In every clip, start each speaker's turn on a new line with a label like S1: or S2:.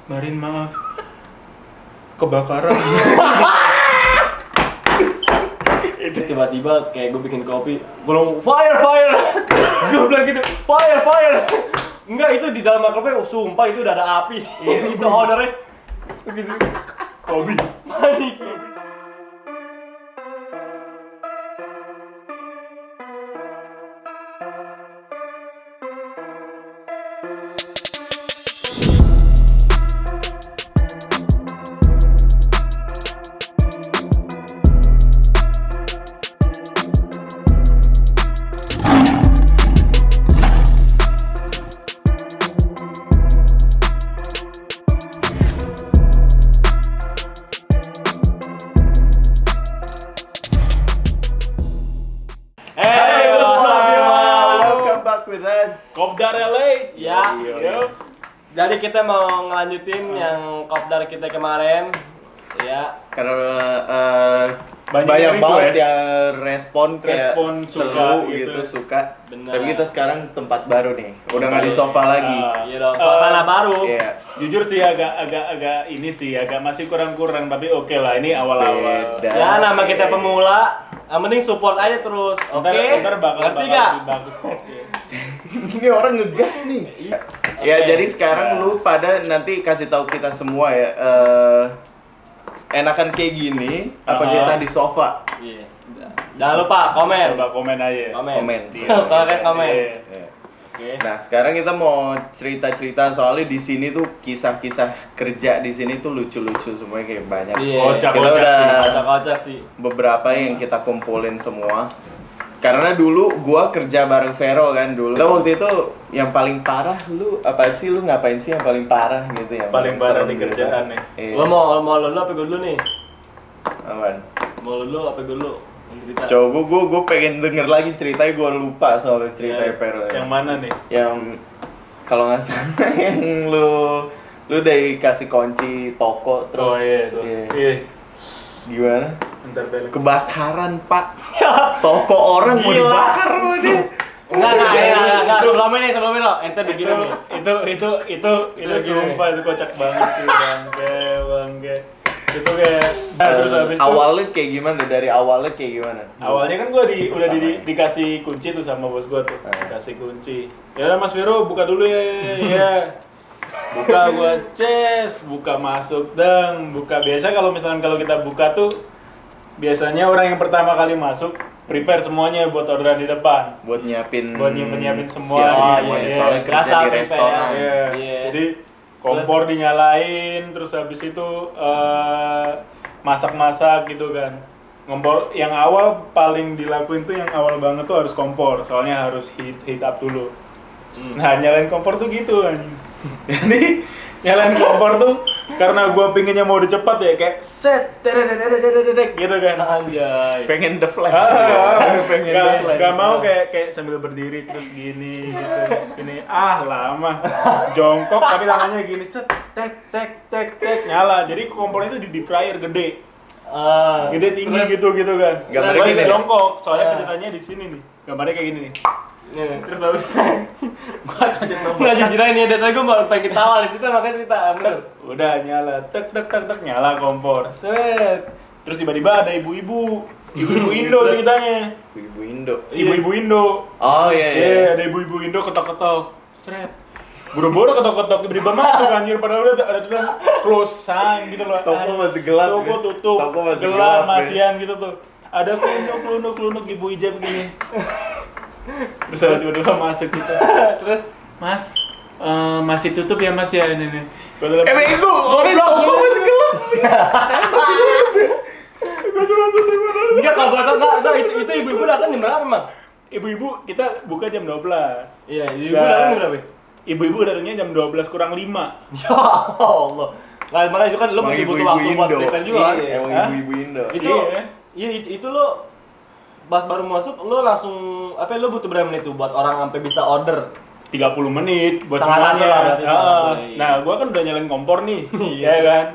S1: Marin maaf. Kebakaran.
S2: Itu tiba-tiba kayak gue bikin kopi, gue bilang fire, gue bilang gitu, fire. Enggak, itu di dalam mikrofon, sumpah itu udah ada api. Itu ownernya begitu.
S1: Kopi.
S2: Panik.
S1: Kopdar LA.
S2: Ya.
S1: Yo.
S2: Jadi kita mau ngelanjutin yang kopdar kita kemarin. Ya.
S3: Karena
S1: Banyak
S3: banyak banget
S1: request.
S3: yang respon kayak
S1: Respon,
S3: seru
S1: suka
S3: gitu,
S1: gitu.
S3: suka.
S2: Benar.
S3: Tapi kita sekarang tempat baru nih, udah nggak di sofa lagi.
S2: Iya dong, suasana baru.
S3: Iya.
S1: Jujur sih agak ini sih agak masih kurang lah, tapi oke lah, ini awal-awal.
S3: Beda.
S2: Ya, nama kita pemula. Yang penting support aja terus. Oke.
S1: Ntar bakal
S2: Ngerti gak?
S1: lebih bagus.
S3: Ini orang ngegas nih. Ya
S2: Oke.
S3: jadi sekarang lu pada nanti kasih tahu kita semua ya. Enakan kayak gini apa kita di sofa?
S2: Iya. Jangan lupa komen.
S1: Coba komen aja.
S3: Komen.
S2: Kalian komen.
S1: Iya.
S3: Ya.
S2: Oke.
S3: Nah sekarang kita mau cerita-cerita soalnya di sini tuh kisah-kisah kerja di sini tuh lucu-lucu semuanya kayak banyak.
S2: Iya.
S1: Kocak.
S3: Kita udah
S2: Kocak-kocak sih.
S3: beberapa yang kita kumpulin semua. Karena dulu gua kerja bareng Vero kan dulu. Lo waktu itu yang paling parah lu apa sih, lu ngapain sih yang paling parah gitu yang
S1: Paling parah
S3: serem
S1: di
S3: gitu?
S1: kerjaan nih.
S3: Iya.
S2: Lo mau lu apa gue dulu nih?
S3: Apaan?
S2: Mau lu apa gue dulu? Cerita.
S3: Coba gua pengen denger lagi ceritanya, gua lupa soal ceritanya Vero.
S1: Yang mana nih?
S3: Yang kalau nggak salah yang lu udah dikasih kunci toko terus
S1: Oh iya tuh. Iya.
S3: gimana?
S1: Bentar balik.
S3: Kebakaran pak, toko orang mau
S2: Gila.
S3: dibakar sama dia.
S2: Enggak. Sebelum ini lo, ente begini nih.
S1: Itu
S2: Gini.
S1: sumpah itu kocak banget sih, bangke. Itu kayak terus habis itu
S3: Awalnya kayak gimana? Dari awalnya kayak gimana?
S1: awalnya kan gua dikasih kunci tuh sama bos gua tuh. Dikasih kunci. Ya udah Mas Vero buka dulu ya. Ya. Buka gua buka masuk buka. Biasa kalau kita buka tuh biasanya orang yang pertama kali masuk prepare semuanya buat orderan di depan.
S3: Buat nyiapin
S1: nyiapin semua.
S3: siapin
S1: Iya,
S3: semuanya.
S1: iya.
S3: Soalnya kerja
S2: Biasa
S3: di
S2: prepare,
S3: restoran.
S1: Iya.
S2: Iya.
S1: Jadi kompor dinyalain, terus habis itu masak-masak gitu kan. Kompor yang awal paling dilakuin tuh yang awal banget tuh harus kompor, soalnya harus heat up dulu. Nah nyalain kompor tuh gitu anjing. Jadi nyalain kompor tuh karena gua pinginnya mau udah cepat ya kayak set dedek gitu kan.
S2: Anjay.
S3: Pengen the flash. Pengen the flash.
S1: Gak mau kayak sambil berdiri terus gini gitu. Ini lama. Jongkok tapi tangannya gini set tek nyala. Jadi kompornya itu di deep fryer gede. Gede tinggi gitu kan.
S3: Gambarnya
S1: Gua
S3: gini.
S1: jongkok soalnya kejutannya di sini nih. Gambarnya kayak gini nih. Terus habis gua kaget
S2: Nggak jujur aja nih, dari tadi gue malah pengen ketawa nih, kita makanya cerita, bener.
S1: udah nyala tek nyala kompor. Set. Terus tiba-tiba ada ibu-ibu Indo ceritanya.
S3: Ibu Indo.
S1: Ibu-ibu Indo.
S3: Oh iya iya.
S1: Iya, ada ibu-ibu Indo ketok-ketok. Seret. Buru-buru ketok-ketok tiba-tiba masuk anjir, padahal udah ada tulisan close sign gitu loh.
S3: Toko masih gelap,
S1: Toko
S3: ya?
S1: tutup.
S3: Toko masih
S1: gelap,
S3: gelap, ya?
S1: masian gitu tuh. Ada klunuk ibu hijab begini. Terus ada tiba-tiba masuk gitu. Terus, Mas, masih tutup ya Mas ya ini nih.
S3: Bego, orang toko masih gelap.
S2: Enggak, kalau gue tau, enggak, itu ibu-ibu datang jam berapa emang?
S1: Ibu-ibu kita buka jam 12.
S2: Iya, ibu datang jam berapa?
S1: Ibu-ibu datangnya jam 12 kurang 5.
S2: Ya Allah. Nah, makanya itu kan lo masih butuh waktu buat prepare juga kan?
S3: Iya, emang
S1: Hah?
S3: ibu-ibu Indo.
S2: Itu,
S1: Iya.
S2: itu lo pas baru masuk, lo langsung, lo butuh berapa menit tuh buat orang sampai bisa order?
S1: 30 menit buat
S2: Setengah satu
S1: semuanya.
S2: lah berarti, setengah satu, iya.
S1: Nah, gua kan udah nyalain kompor nih.
S2: Iya.
S1: Ya kan?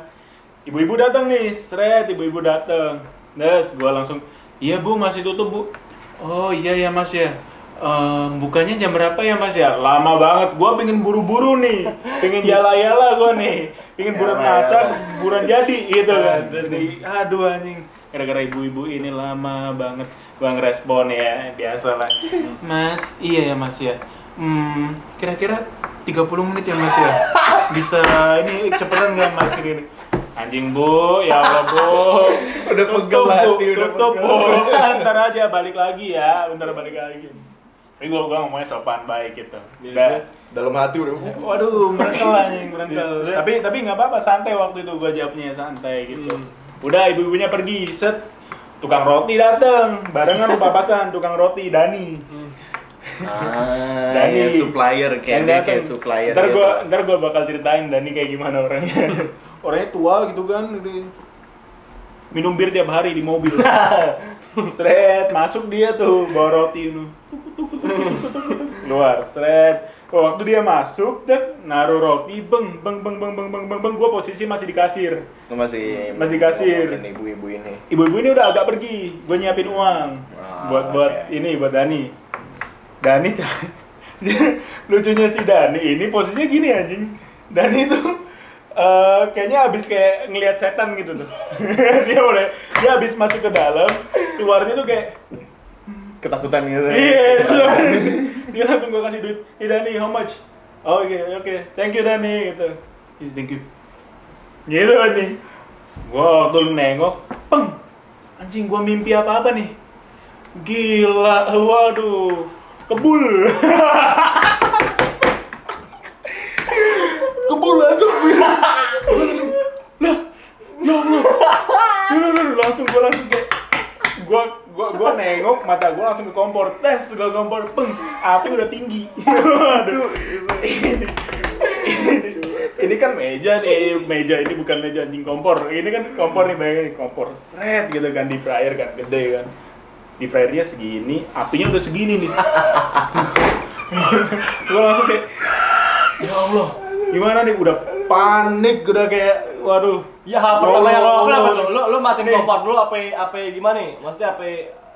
S1: Ibu-ibu datang nih, seret ibu-ibu datang. Terus gua langsung, "Iya, Bu, masih tutup, Bu." "Oh, iya ya, Mas ya. Bukanya jam berapa ya Mas ya? Lama banget. Gua pengen buru-buru nih. Pengen yala-yala gua nih. Pengen buruan masak, buruan jadi gitu kan. Jadi aduh anjing. Gara-gara ibu-ibu ini lama banget. Gua ngerespon ya, biasa lah. Mas, iya ya Mas ya. Kira-kira 30 menit ya Mas ya. Bisa ini cepetan nggak Mas ini? Anjing Bu, ya Allah Bu.
S3: Udah pegel hati, udah
S1: tutup
S3: pegel.
S1: Bu. Bentar aja balik lagi ya, bentar balik lagi. Tapi gua ngomongnya sopan baik gitu. Udah.
S3: Dalam hati udah.
S1: Waduh, merengkel anjing, merengkel. Tapi nggak apa-apa, santai waktu itu gua jawabnya santai gitu. Udah ibu-ibunya pergi, set. Tukang roti dateng, barengan tuh papasan, tukang roti Dani.
S3: Dani supplier
S1: Yang
S3: kayak
S1: dateng.
S3: supplier
S1: Ntar gua bakal ceritain Dani kayak gimana orangnya. Orangnya tua gitu kan, minum bir tiap hari di mobil. Sret, masuk dia tuh bawa roti itu. Keluar, sret. Waktu dia masuk, naruh roti, beng, gua posisi masih di kasir.
S3: masih
S1: di kasir.
S3: Mungkin ibu-ibu ini.
S1: Ibu-ibu ini udah agak pergi, gua nyiapin uang buat
S3: oke.
S1: ini buat Dani. Lucunya si Dani ini posisinya gini anjing. Dani itu kayaknya abis kayak ngelihat setan gitu tuh. dia abis masuk ke dalam, keluarnya tuh kayak
S3: Ketakutan gitu.
S1: iya, dia langsung gua kasih duit. Hey Dani, how much? Oh, oke. Thank you Dani gitu. Thank you. Gitu anjing. Gua waktu nengok, peng. Anjing gua mimpi apa nih? Gila, waduh. Kebul. Kebul langsung. Lah. Ya Allah. Langsung kayak gua nengok, mata gua langsung ke kompor. Gua kompor, peng, api udah tinggi. Aduh, ini kan meja ini bukan meja anjing kompor. Ini kan kompor nih, bayangin kompor seret gitu kan, di fryer kan, gede kan. Di fryernya segini, apinya udah segini nih. Gua langsung kayak, ya Allah, gimana nih? Udah panik, udah kayak, waduh.
S2: Ya hal pertama yang lo lakuin apa
S1: Allah.
S2: tuh? Lo matiin
S1: Nih.
S2: kompor dulu apa gimana nih? Maksudnya apa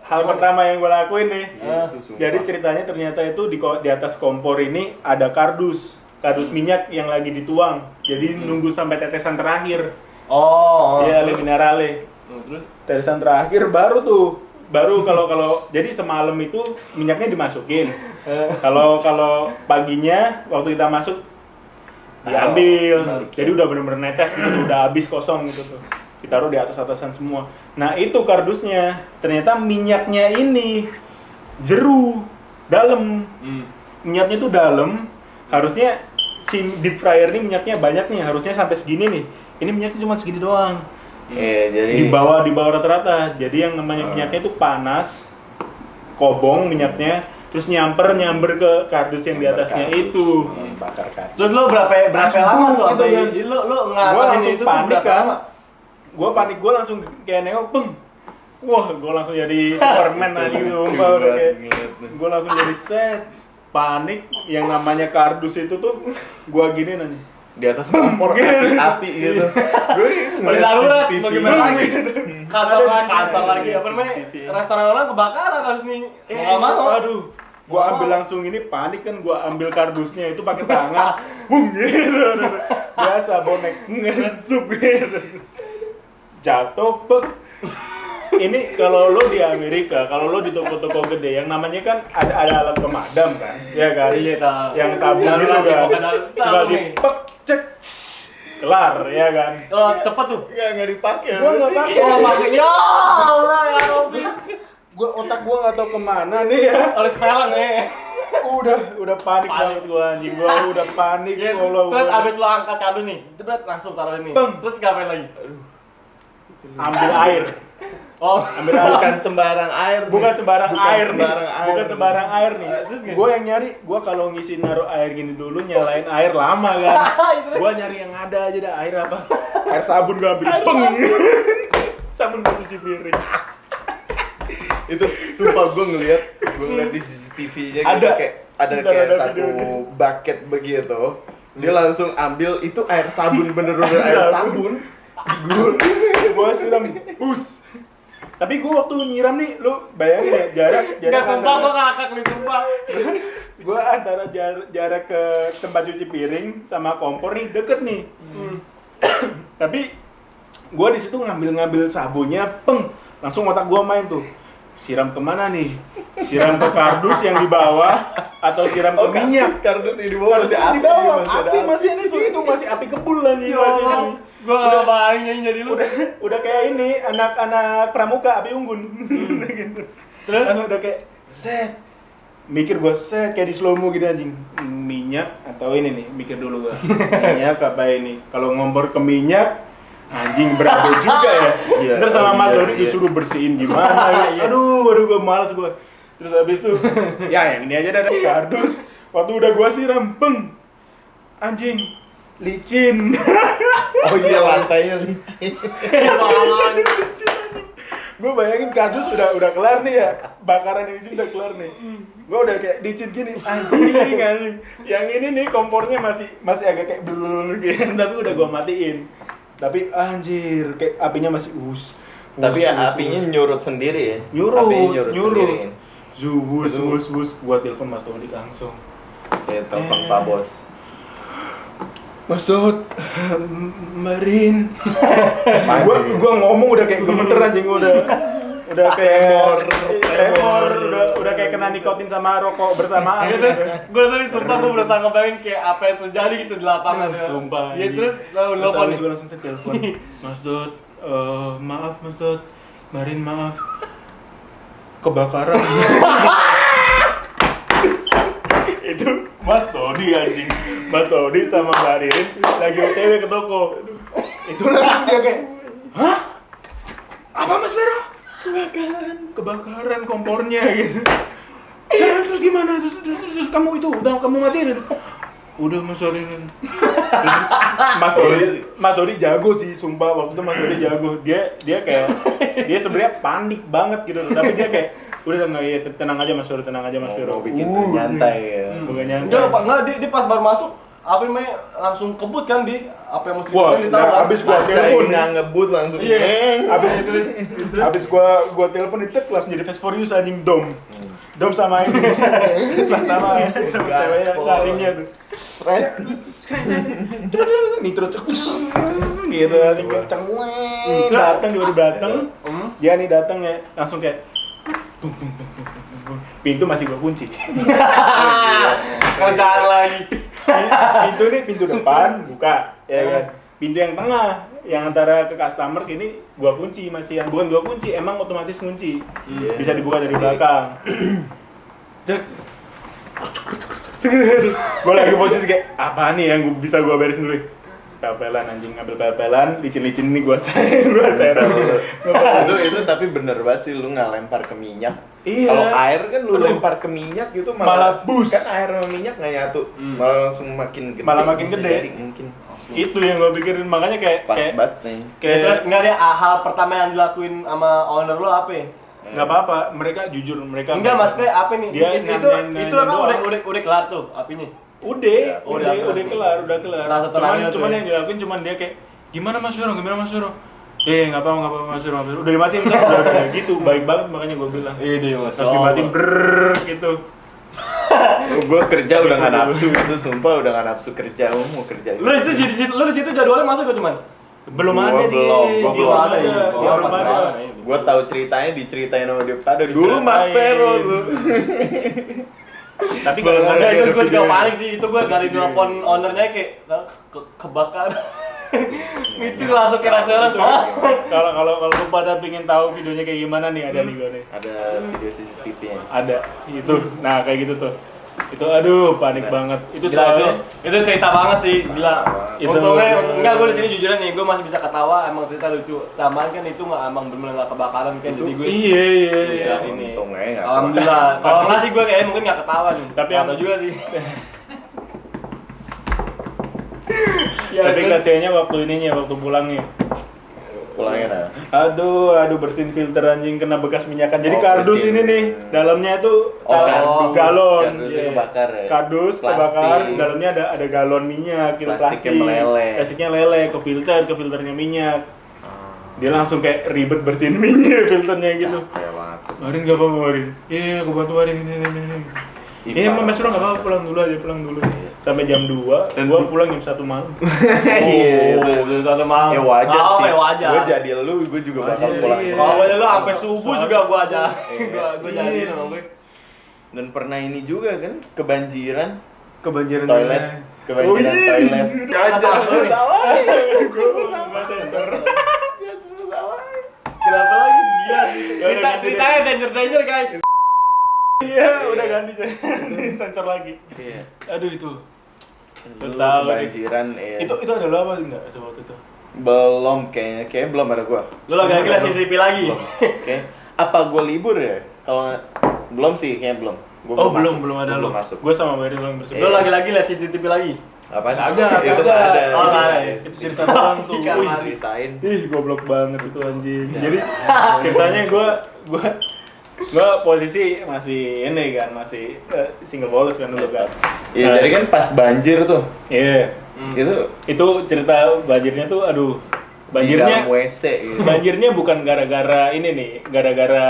S1: Hal pertama yang gue lakuin nih,
S3: Itu sumpah.
S1: jadi ceritanya ternyata itu di atas kompor ini ada kardus minyak yang lagi dituang. Jadi nunggu sampai tetesan terakhir.
S2: Oh.
S1: Iya, le minerale.
S2: Terus?
S1: Tetesan terakhir baru kalau jadi semalam itu minyaknya dimasukin. Kalau paginya waktu kita masuk diambil.
S3: Balikin.
S1: Jadi udah bener-bener netes gitu, udah habis kosong gitu tuh. Ditaruh di atas-atasan semua. Nah, itu kardusnya. Ternyata minyaknya ini jeru dalam. Minyaknya tuh dalam. Harusnya si deep fryer ini minyaknya banyak nih, harusnya sampai segini nih. Ini minyaknya cuma segini doang.
S3: Jadi
S1: Di bawah rata-rata. Jadi yang namanya minyaknya itu panas, kobong minyaknya, terus nyamber ke kardus yang di atasnya itu.
S3: bakar kardus.
S2: Terus lo berapa
S1: Langsung
S2: lama tuh?
S1: gitu
S2: Sampai
S1: kan.
S2: lo
S1: Gua
S2: ngatasin
S1: langsung
S2: itu tuh
S1: panik
S2: berapa
S1: kan.
S2: lama?
S1: Gue langsung kayak nengok, peng. Wah, gue langsung jadi Superman aja sumpah udah kayak. Gue langsung jadi set. Panik, yang namanya kardus itu tuh gue gini nanya.
S3: Di atas kompor api gitu. Gue
S2: Udah darurat, bagaimana lagi? Kantor
S1: Ada
S2: lagi, apa namanya? Restoran orang kebakaran harus nih. Mau nggak mau.
S1: Aduh, gue ambil langsung ini, panik kan, gue ambil kardusnya itu pakai tangan, bung gitu, biasa bonek, sup gitu, jatuh, pek. Ini kalau lo di Amerika, kalau lo di toko-toko gede, yang namanya kan ada alat pemadam kan, ya kan?
S2: Iya, tahu.
S1: Yang tabung itu
S2: Darurat,
S1: kan,
S2: bukan darurat,
S1: tinggal
S2: tabung nih.
S1: dipek, cek, kelar, ya kan?
S2: Oh, cepet tuh.
S3: Enggak dipakai.
S1: Gue nggak pakai.
S2: Oh, pakai. Ya Allah, ya Robby.
S1: Otak gue nggak tahu kemana nih ya.
S2: Harus pelang ya.
S1: Udah panik banget gue anjing, gue udah panik.
S2: Ya,
S1: Allah,
S2: terus
S1: gua-
S2: abis lo angkat kardus nih, jebret langsung taruh ini.
S1: Bang.
S2: Terus ngapain lagi?
S1: ambil air.
S2: Oh,
S1: Ambil air.
S3: Bukan sembarang air.
S1: Bukan sembarang air nih.
S3: sembarang air.
S1: Bukan sembarang air nih.
S2: Terus gimana?
S1: Gue yang nyari, gue kalau ngisi naruh air gini dulu nyalain air lama kan. Gue nyari yang ada aja dah, air apa? Air sabun gue ambil, peng. Sabun buat cuci piring.
S3: Itu sumpah gue ngeliat di CCTV-nya gitu
S1: Ada.
S3: kayak
S1: Bentar,
S3: kayak
S1: ada
S3: satu
S1: videonya.
S3: bucket begitu. Dia langsung ambil itu air sabun bener-bener air sabun. Digulung.
S1: Gue siram, bus. Tapi gue waktu nyiram nih, lu bayangin ya jarak
S2: Enggak, sumpah
S1: antara-
S2: gua ngakak nih, sumpah.
S1: gue antara jarak ke tempat cuci piring sama kompor nih deket nih. Tapi gue di situ ngambil sabunnya, langsung otak gue main tuh. Siram kemana nih? Siram ke kardus yang di bawah atau siram ke minyak?
S3: Kardus yang di bawah
S1: Kardus
S3: masih
S1: yang
S3: api,
S1: di bawah,
S3: masih ada
S1: api masih ini tuh, itu masih api kebul anjing masih ini.
S2: Gua enggak bayangin jadi lu.
S1: Udah kayak ini anak-anak pramuka api unggun. Gitu.
S2: Terus?
S1: Langsung udah kayak set. Mikir gua set kayak di slow mo gitu anjing. Minyak atau ini nih, mikir dulu gua. Minyak apa ini? Kalau ngompor ke minyak anjing berapa juga ya.
S3: Iya,
S1: Ntar sama Mas
S3: iya,
S1: Dodi
S3: iya.
S1: disuruh bersihin gimana. Aduh gua malas gua. Terus habis itu ya yang ini aja ada kardus. Waktu udah gua siram, anjing licin.
S3: Oh iya, lantainya licin.
S1: Gue bayangin kardus udah kelar nih ya, bakaran yang isi udah kelar nih. Gue udah kayak licin gini, anjing. Yang ini nih kompornya masih agak kayak belul gitu, tapi udah gue matiin. Tapi anjir, kayak apinya masih
S3: Tapi ya apinya nyurut sendiri ya.
S1: nyurut,
S3: Apinya nyurut sendiri.
S1: Bus, gua telepon Mas Dodi langsung.
S3: Ya, telepon Pak Bos.
S1: Mas Dod, Marin. gua ngomong udah kayak gemeter anjing udah kayak tremor, udah kayak kena nikotin sama rokok bersamaan.
S2: Gitu. Gue tadi sumpah gue berusaha ngebayangin kayak apa yang terjadi gitu di lapangan.
S1: Sumpah.
S2: Ya terus lalu
S1: Terus
S2: nelfon.
S1: habis gue langsung telepon. Mas Dod, maaf Mas Dod. Marin maaf. Kebakaran. Itu Mas Dodi anjing. Mas Dodi sama Mbak Ririn lagi OTW ke toko. Itu langsung dia kayak, "Hah? Apa Mas Vero? Kebakaran kompornya gitu." "Ya, terus gimana? Terus kamu itu udah kamu matiin?" "Udah Mas Dodi." Mas Dodi jago sih, sumpah waktu itu Mas Dodi jago. Dia kayak dia sebenarnya panik banget gitu, tapi dia kayak udah nggak ya tenang aja Mas Dodi, tenang aja Mas Vero.
S3: Mau bikin nyantai ya.
S1: Bukan nyantai.
S2: Enggak, dia pas baru masuk apa namanya langsung kebut kan di apa yang mesti
S1: Wah,
S2: ditaruh
S1: nah,
S2: kan?
S1: abis gua
S3: Masa
S1: telepon
S3: ini nggak ngebut langsung.
S1: Iya.
S3: "Eng."
S1: Abis gua telepon itu langsung jadi Fast for You anjing dom sama ini sama ceweknya
S3: Gaspol.
S1: larinya tuh nitro cek gitu anjing kenceng datang dia udah datang dia nih datang ya langsung kayak tung, tung, tung, tung, tung, tung. Pintu masih gua kunci.
S2: Kerjaan lagi.
S1: Pintu nih pintu depan buka ya kan. Pintu yang tengah yang antara ke customer ini gua kunci masih yang bukan gua kunci emang otomatis kunci. Bisa dibuka dari belakang. Cek. Gua lagi posisi kayak apa nih yang bisa gua beresin dulu. Pepelan anjing ngambil pepelan, licin-licin ini gua serang.
S3: Itu tapi bener banget sih lu nggak lempar ke minyak.
S1: Iya.
S3: Kalau air kan lu
S1: Aduh.
S3: lempar ke minyak gitu
S1: Malah bus.
S3: Kan air sama minyak nggak nyatu, malah langsung makin gede.
S1: Malah makin
S3: Bisa
S1: gede.
S3: jadi mungkin
S1: Itu yang gua pikirin makanya
S3: pas
S1: kayak
S3: banget nih.
S2: Ya, terus enggak ada hal pertama yang dilakuin sama owner lo apa ya?
S1: nggak apa-apa, mereka jujur mereka.
S2: Enggak, maksudnya apa nih?
S1: Dia
S2: Itu emang udah kelar tuh apinya.
S1: Udah
S2: udah
S1: kelar.
S2: Nah, setelahnya
S1: Cuman
S2: tuh
S1: yang dilakuin cuman dia kayak gimana Mas Vero? Nggak apa-apa Mas Vero. Udah dimatiin kan? Udah gitu, baik banget makanya gue bilang.
S2: Iya, Mas.
S1: Terus dimatiin brrrr gitu.
S3: Gue kerja udah nggak nafsu itu, sumpah udah nggak nafsu kerja. Mau kerja.
S2: Lu di situ jadwalnya masuk gak cuman?
S1: Belum
S3: Gua
S1: ada
S3: belum,
S1: dia.
S3: gua
S1: Dia
S3: belum
S1: belum
S3: ada,
S1: ada.
S2: iya.
S1: Dia belum
S2: Pas
S1: ada.
S2: banget.
S3: Gue tahu ceritanya diceritain sama dia pada dulu Mas
S1: Diceritain.
S3: Vero tuh.
S1: Tapi kalau nggak ada
S2: Enggak, itu
S3: ada
S2: gue juga
S3: videonya.
S2: panik sih. Itu gue dari telepon ownernya kayak kebakar. Itu langsung kira orang.
S1: kalau lu pada pengen tahu videonya kayak gimana nih ada nih gue nih.
S3: Ada video CCTV-nya.
S1: Ada itu. Nah kayak gitu tuh. Itu aduh panik banget. Itu
S2: Gila,
S1: soalnya
S2: itu cerita banget sih, gila.
S1: Itu-
S2: Untungnya, enggak, gue di sini jujuran nih, gue masih bisa ketawa, emang cerita lucu. Taman kan itu nggak emang bener nggak kebakaran kan, jadi gue
S1: iya.
S2: bisa ini.
S3: Untung aja nggak
S2: Alhamdulillah. Kalau nggak sih gue kayaknya mungkin nggak ketawa nih.
S1: Tapi
S2: Nggak
S1: yang-
S2: tahu juga sih.
S1: Tapi
S2: terus-
S1: kasihannya waktu pulangnya.
S3: Pulangnya nah.
S1: Aduh bersihin filter anjing kena bekas minyakan. Jadi
S3: Oh,
S1: kardus
S3: bersihin.
S1: ini nih, dalamnya itu galon.
S3: Kardusnya
S1: Iya.
S3: kebakar ya.
S1: Kardus
S3: Plastik.
S1: kebakar, dalamnya ada galon minyak, gitu
S3: Plastiknya
S1: plastik.
S3: meleleh.
S1: Plastiknya meleleh ke filternya minyak. Dia langsung kayak ribet bersihin minyak filternya gitu.
S3: Capek banget.
S1: Marin nggak apa-apa Marin. Iya, aku bantu Marin ini. Iya, Mas Bro nggak apa-apa, pulang dulu aja, pulang dulu. Sampai jam 2, dan gua pulang jam 1 malam.
S3: Iya,
S2: Belum satu malam.
S3: ya wajar
S2: Oh,
S3: sih.
S2: ya wajar.
S3: Gue jadi lu, gue juga bakal
S1: Wajar,
S3: pulang.
S1: iya.
S2: Kalau lu sampai subuh juga gua aja.
S3: Iya.
S2: Gua jadi sama gue.
S3: Dan pernah ini juga kan, kebanjiran
S1: Kebanjiran
S3: toilet, kebanjiran toilet.
S2: Aja.
S1: Gua sensor.
S2: Kenapa lagi? Gila.
S1: Ya udah, ganti deh.
S2: Ceritanya danger guys.
S1: Iya, udah ganti sensor lagi.
S3: Iya.
S1: Aduh itu.
S3: Lu
S1: Tahu nih.
S3: kebanjiran, iya.
S1: Itu ada lo apa enggak waktu itu?
S3: Belum kayaknya belum ada gua.
S2: Lu lagi lihat CCTV lagi.
S3: Belum. Oke. Apa gua libur ya? Kalau belum sih, kayaknya belum. Gua
S1: Oh,
S3: masuk.
S1: belum ada
S3: Gua
S1: lo.
S3: belum masuk.
S1: Gue sama Mary belum bersih.
S2: Lu lagi lihat CCTV lagi.
S3: Apaan?
S1: Kagak,
S3: Itu
S1: kagak.
S3: ada.
S2: Oh,
S3: itu
S2: ada.
S3: ada.
S1: Itu cerita doang tuh.
S2: Ikan
S1: Wih,
S2: mati.
S3: Ceritain.
S1: ih, goblok banget itu anjing. Jadi ceritanya gue posisi masih ini kan, masih single bolos kan dulu kan.
S3: Iya,
S1: Nah,
S3: jadi kan pas banjir tuh.
S1: Iya.
S3: Itu
S1: Cerita banjirnya tuh aduh.
S3: di dalam
S1: Banjirnya
S3: WC gitu.
S1: banjirnya bukan gara-gara ini nih, gara-gara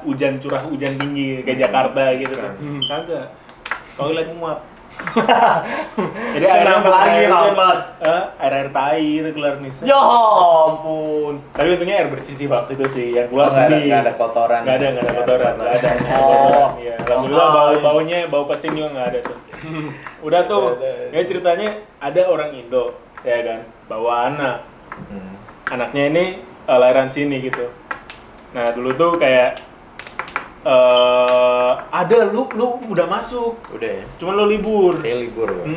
S1: hujan tinggi kayak Jakarta gitu kan. Kagak. Toilet muat. Jadi
S2: Kenapa lagi, Rahmat?
S1: air tai itu keluar nih.
S2: Ya ampun.
S1: Tapi untungnya air bersih sih waktu itu sih yang
S3: Oh,
S1: keluar
S3: nggak ada kotoran.
S1: Nggak ada kotoran.
S2: Oh.
S1: Iya, alhamdulillah bau pesing juga nggak ada tuh. Udah tuh, ya ceritanya ada orang Indo, ya kan, bawa anak. Anaknya ini lahiran sini gitu. Nah dulu tuh kayak ada lu udah masuk,
S3: Udah ya.
S1: cuman lu libur.
S3: Kayak libur. Bang.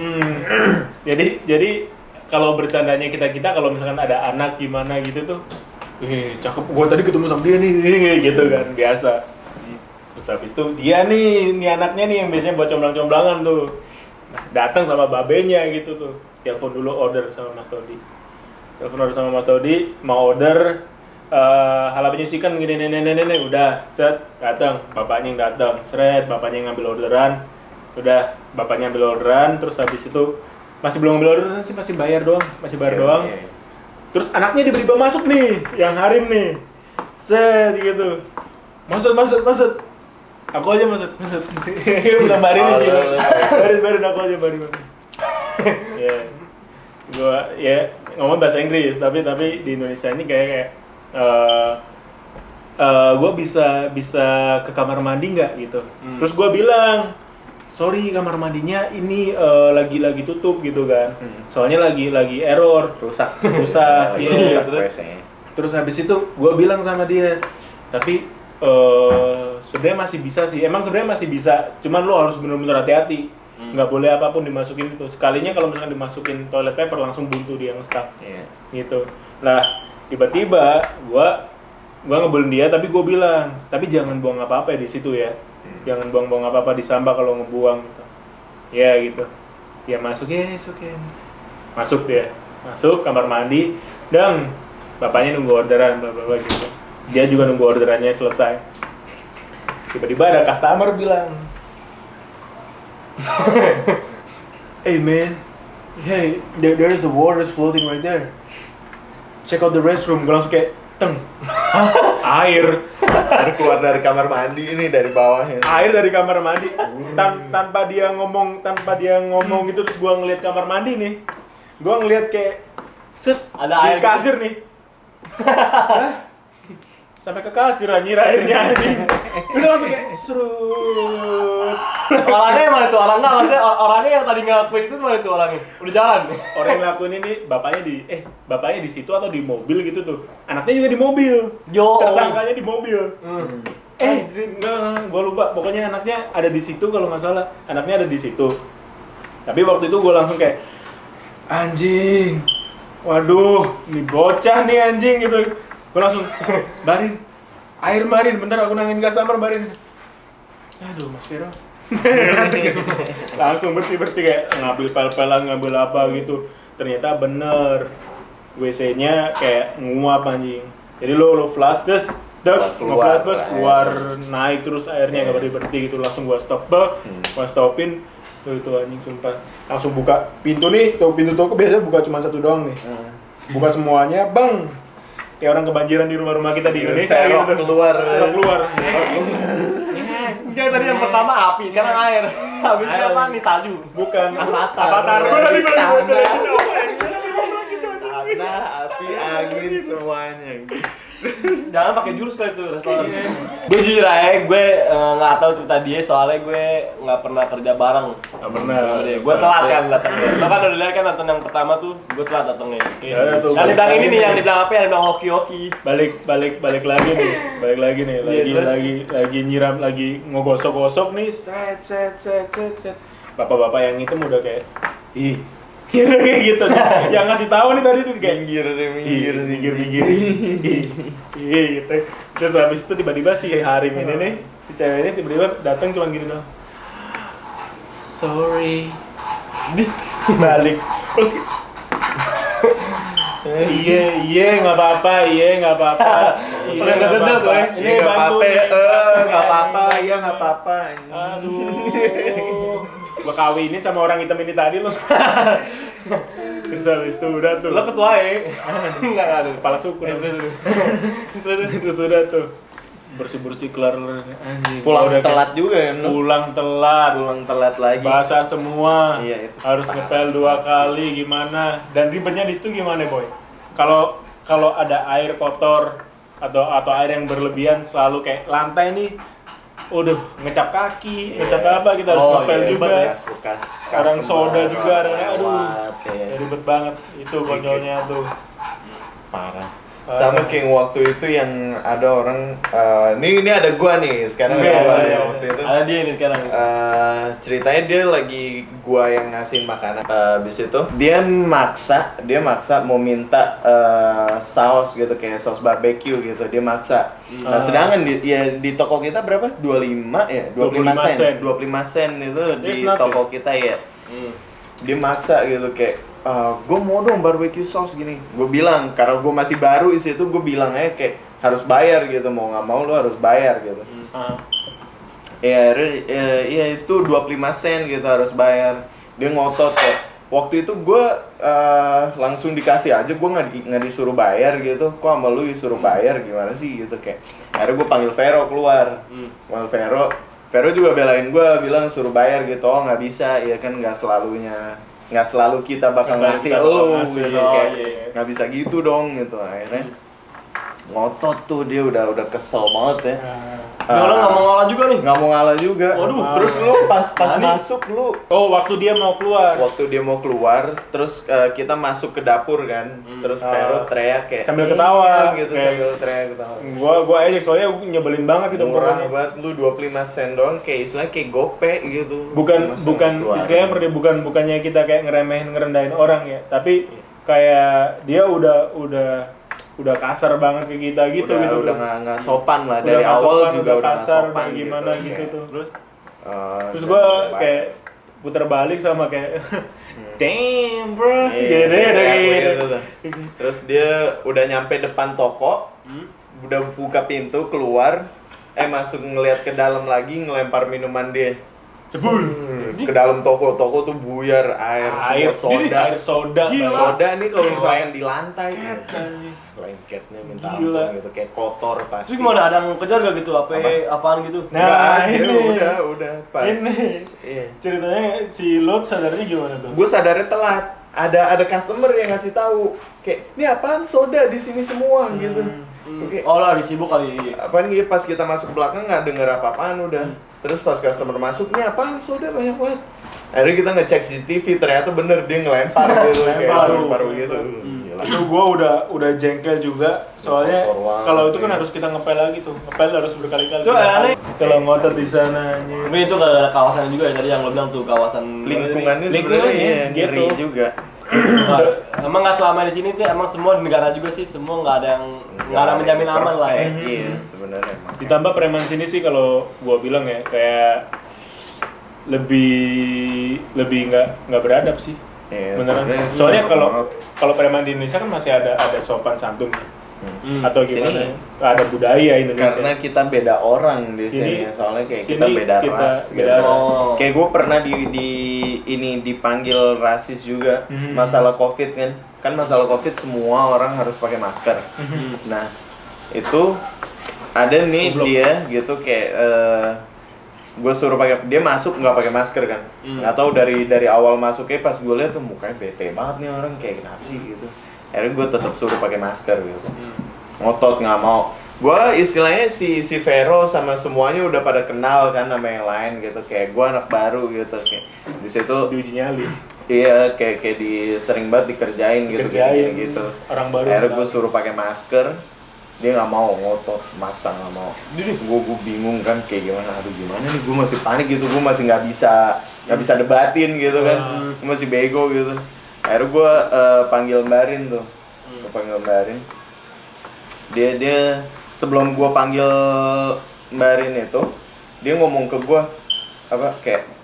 S1: Jadi kalau bercandanya kita kalau misalkan ada anak gimana gitu tuh, cakep, gua tadi ketemu sama dia nih gitu kan, biasa. Terus habis itu dia nih anaknya nih yang biasanya buat comblang-comblangan tuh, datang sama babenya gitu tuh, telepon dulu order sama Mas Todi, mau order jalapeno chicken gini nih udah set datang, bapaknya yang datang, bapaknya yang ngambil orderan, udah bapaknya ambil orderan, terus habis itu masih belum ngambil orderan sih, masih bayar doang.
S3: Iya.
S1: Terus anaknya tiba-tiba masuk nih, yang Harim nih, set gitu, masuk, aku aja masuk, udah barin aja, barin aku aja barin. Ya, gua ya ngomong bahasa Inggris, tapi di Indonesia ini kayak gue bisa ke kamar mandi nggak gitu. Terus gue bilang, sorry kamar mandinya ini lagi tutup gitu kan. Soalnya lagi error, rusak. Iya. Terus habis itu gue bilang sama dia, tapi sebenarnya masih bisa sih. Emang sebenarnya masih bisa, cuman lo harus benar-benar hati-hati. Nggak boleh apapun dimasukin itu. Sekalinya kalau misalkan dimasukin toilet paper langsung buntu dia yang stuck. Gitu. Lah tiba-tiba gua ngebulin dia, tapi gua bilang, tapi jangan buang apa-apa di situ ya. Jangan buang apa-apa di sampah kalau ngebuang gitu. Ya gitu. Ya masuk, yes, oke. Masuk dia. Masuk kamar mandi dan bapaknya nunggu orderan bla gitu. Dia juga nunggu orderannya selesai. Tiba-tiba ada customer bilang, "Hey man, hey, there's the water's floating right there. Check out the restroom." Gue langsung kayak, teng, hah? Air
S3: Keluar dari kamar mandi ini dari bawahnya.
S1: air dari kamar mandi. Tanpa dia ngomong gitu, terus gue ngeliat kamar mandi nih. Gue ngeliat kayak, set,
S2: Ada
S1: di
S2: air
S1: kasir nih. Hah? Sampai ke kasir anjir airnya anjing. Udah langsung kayak serut.
S2: Orangnya mana tuh? Orangnya yang tadi ngelakuin itu mana tuh orangnya? Udah jalan.
S1: Orang yang ngelakuin ini bapaknya di situ atau di mobil gitu tuh. Anaknya juga di mobil.
S2: Yo.
S1: Tersangkanya di mobil. Enggak, gue lupa. Pokoknya anaknya ada di situ kalau nggak salah. Anaknya ada di situ. Tapi waktu itu gue langsung kayak, anjing, waduh, ini bocah nih anjing gitu. Gue langsung, barin, bentar aku nangin customer, barin. Aduh, Mas Vero. Langsung bersih kayak ngambil pel-pelan, ngambil apa gitu. Ternyata bener, WC-nya kayak nguap anjing. Jadi lo flush terus,
S3: keluar,
S1: keluar naik terus airnya nggak berhenti gitu. Langsung gua stop, gua stopin. Tuh itu anjing sumpah. Langsung buka pintu nih, pintu toko biasanya buka cuma satu doang nih. Buka semuanya, bang. kayak orang kebanjiran di rumah-rumah kita di Indonesia
S3: Serok
S1: gitu.
S3: keluar.
S1: Serok keluar.
S2: Dia tadi yang pertama api, sekarang air. Habis itu
S1: Air.
S2: apa nih salju?
S1: Bukan.
S3: Avatar.
S1: Avatar. Gua tadi
S3: Tanah.
S1: gitu.
S3: Tanah, api, angin semuanya.
S2: Jangan pakai jurus kali itu restoran. Gue jujur aja, gue nggak tahu cerita dia soalnya gue nggak pernah kerja bareng.
S1: Nggak pernah.
S2: Sama dia. Gue telat kan datangnya. Lo kan udah lihat kan nonton yang pertama tuh, gue telat datangnya.
S1: Iya, tuh.
S2: Yang dibilang ini nih, yang dibilang apa? Yang dibilang hoki-hoki.
S1: Balik lagi nih.
S2: Iya,
S1: Lagi nyiram, lagi ngogosok-gosok nih. Set. Bapak-bapak yang itu udah kayak ih. Kayak gitu. Yang ngasih tahu nih tadi tuh kayak
S3: Minggir.
S1: minggir. Iya gitu. Terus habis itu tiba-tiba si Harim ini nih, si cewek ini tiba-tiba datang cuma gini doang. Sorry. Balik. Terus iya nggak apa-apa.
S2: Udah nggak kerja tuh, ya?
S3: Ini nggak apa-apa, iya nggak apa-apa.
S1: Aduh, gua kawinin sama orang hitam ini tadi loh. Terus habis itu udah tuh.
S2: Lo ketua ya? Enggak ada.
S1: Kepala suku. Terus udah tuh bersih kelar anjing.
S3: Pulang
S1: Udah
S3: telat juga ya, lu?
S1: Pulang telat.
S3: Pulang telat lagi.
S1: Basah semua.
S3: Iya, itu.
S1: Harus ngepel 2 kali gimana? Dan ribetnya di situ gimana, Boy? Kalau ada air kotor atau air yang berlebihan selalu kayak lantai nih. Udah ngecap kaki, ngecap apa kita harus ngepel
S3: iya,
S1: juga.
S3: bekas
S1: Orang
S3: customer,
S1: soda juga ada, aduh.
S3: lewat, ya.
S1: Ribet banget itu konyolnya tuh.
S3: Parah. Sama kayak waktu itu yang ada orang ini ada gua nih, sekarang ada gua ya waktu itu.
S2: Ada dia nih sekarang.
S3: Ceritanya dia lagi gua yang ngasih makanan. Habis itu dia maksa mau minta saus gitu kayak saus barbecue gitu. Dia maksa. Nah, sedangkan di toko kita berapa? 25 ya? 25 sen. 25 sen itu di toko kita ya. Dia maksa gitu kayak gue mau dong barbecue sauce gini. Gue bilang karena gue masih baru di situ, gue bilang aja kayak harus bayar gitu, mau nggak mau lo harus bayar gitu. Ya itu 25 sen gitu harus bayar. Dia ngotot kayak waktu itu gue langsung dikasih aja, gue nggak disuruh bayar gitu. Kok sama lu disuruh bayar gimana sih gitu kayak. Akhirnya gue panggil Vero keluar. Panggil Vero juga belain gue, bilang suruh bayar gitu. Oh nggak bisa, ya kan nggak selalu kita bakal ngasih lo gitu kayak nggak bisa gitu dong gitu. Akhirnya ngotot tuh, dia udah kesel banget ya.
S2: Dia orang nggak mau ngalah juga nih.
S3: Nggak mau ngalah juga.
S2: Waduh.
S3: Terus lu pas masuk lu
S1: Waktu dia mau keluar,
S3: terus kita masuk ke dapur kan. Terus Vero teriak kayak
S1: sambil ketawa
S3: gitu,
S1: kayak,
S3: sambil teriak ketawa.
S1: Gua aja soalnya nyebelin banget itu
S3: Murah
S1: pokoknya.
S3: banget lu 25 sen doang, kayak istilahnya kayak gope gitu.
S1: Bukan istilahnya bukannya kita kayak ngerendahin orang ya, tapi kayak dia udah kasar banget ke kita gitu.
S3: Udah nggak sopan lah,
S1: Udah
S3: dari
S1: nggak
S3: awal
S1: sopan,
S3: juga
S1: udah
S3: udah nggak
S1: kasar,
S3: sopan
S1: udah gimana gitu tuh. Terus
S3: dan
S1: gue
S3: bayar.
S1: kayak putar balik sama kayak damn bro,
S3: Iya,
S1: gitu.
S3: gitu tuh. Terus dia udah nyampe depan toko, udah buka pintu keluar, masuk ngeliat ke dalam lagi, ngelempar minuman dia.
S1: Cebul.
S3: Ke dalam toko tuh buyar air semua soda.
S1: Gila.
S3: Soda nih kalau misalkan di lantai, lengketnya minta
S1: Gila.
S3: ampun gitu, kayak kotor pasti.
S2: Terus gimana, ada yang kejar gak gitu? Apaan gitu?
S1: Nah,
S3: Nggak,
S1: ini.
S3: udah pas.
S1: Ini.
S3: Iya.
S1: Ceritanya si Lot sadarnya gimana tuh?
S3: Gue sadarnya telat. Ada customer yang ngasih tahu kayak, "Ini apaan soda di sini semua?" gitu. Oke.
S2: Oh lah, disibuk kali.
S3: Apaan gitu, pas kita masuk belakang nggak denger apa-apaan udah. Terus pas customer masuk, "Nih apaan soda banyak banget." Akhirnya kita ngecek CCTV, ternyata bener dia ngelempar gitu kayak lempar gitu. Gila.
S1: Itu gue udah jengkel juga, soalnya
S3: Kotor banget,
S1: kalau itu kan
S3: ya.
S1: harus kita ngepel lagi tuh, ngepel harus berkali-kali.
S2: Itu aneh.
S1: Kalau ngotot di sana anjing.
S2: Tapi itu ada kawasan juga ya, tadi yang lo bilang tuh kawasan
S3: Lingkungannya
S1: Lingkungannya,
S3: sebenarnya ngeri
S1: gitu.
S3: juga.
S2: Emang nggak selama di sini tuh, emang semua di negara juga sih, semua nggak ada yang menjamin aman lah ya.
S3: Iya, sebenarnya emang.
S1: Ditambah preman sini sih kalau gua bilang ya kayak lebih nggak beradab sih.
S3: Iya,
S1: Beneran.
S3: sebenarnya
S1: Soalnya
S3: sih,
S1: kalau preman di Indonesia kan masih ada sopan santun atau gimana?
S3: Sini.
S1: Ada budaya Indonesia.
S3: Karena kita beda orang di sini, soalnya kayak kita
S1: sini
S3: beda ras
S1: beda
S3: gitu.
S2: ras.
S3: Kayak gue pernah dipanggil rasis juga masalah COVID kan. kan masalah COVID semua orang harus pakai masker. Nah, itu ada nih dia gitu kayak gue suruh pakai, dia masuk nggak pakai masker kan. Nggak tahu dari awal masuknya pas gue lihat tuh mukanya bete banget nih orang, kayak kenapa sih gitu. Akhirnya gue tetap suruh pakai masker gitu. Ngotot nggak mau. Gue istilahnya si Vero sama semuanya udah pada kenal kan sama yang lain gitu, kayak gue anak baru gitu, kayak di situ
S1: Diuji nyali.
S3: iya kayak sering banget dikerjain gitu.
S1: Orang baru.
S3: Akhirnya gue suruh pakai masker, dia nggak mau, ngotot, maksa nggak mau. Gue bingung kan kayak gimana nih, gue masih panik gitu, gue masih nggak bisa debatin gitu kan, gue masih bego gitu. Akhirnya gue panggil Mbak Rin tuh, dia sebelum gue panggil Mbak Rin itu, dia ngomong ke gue apa kayak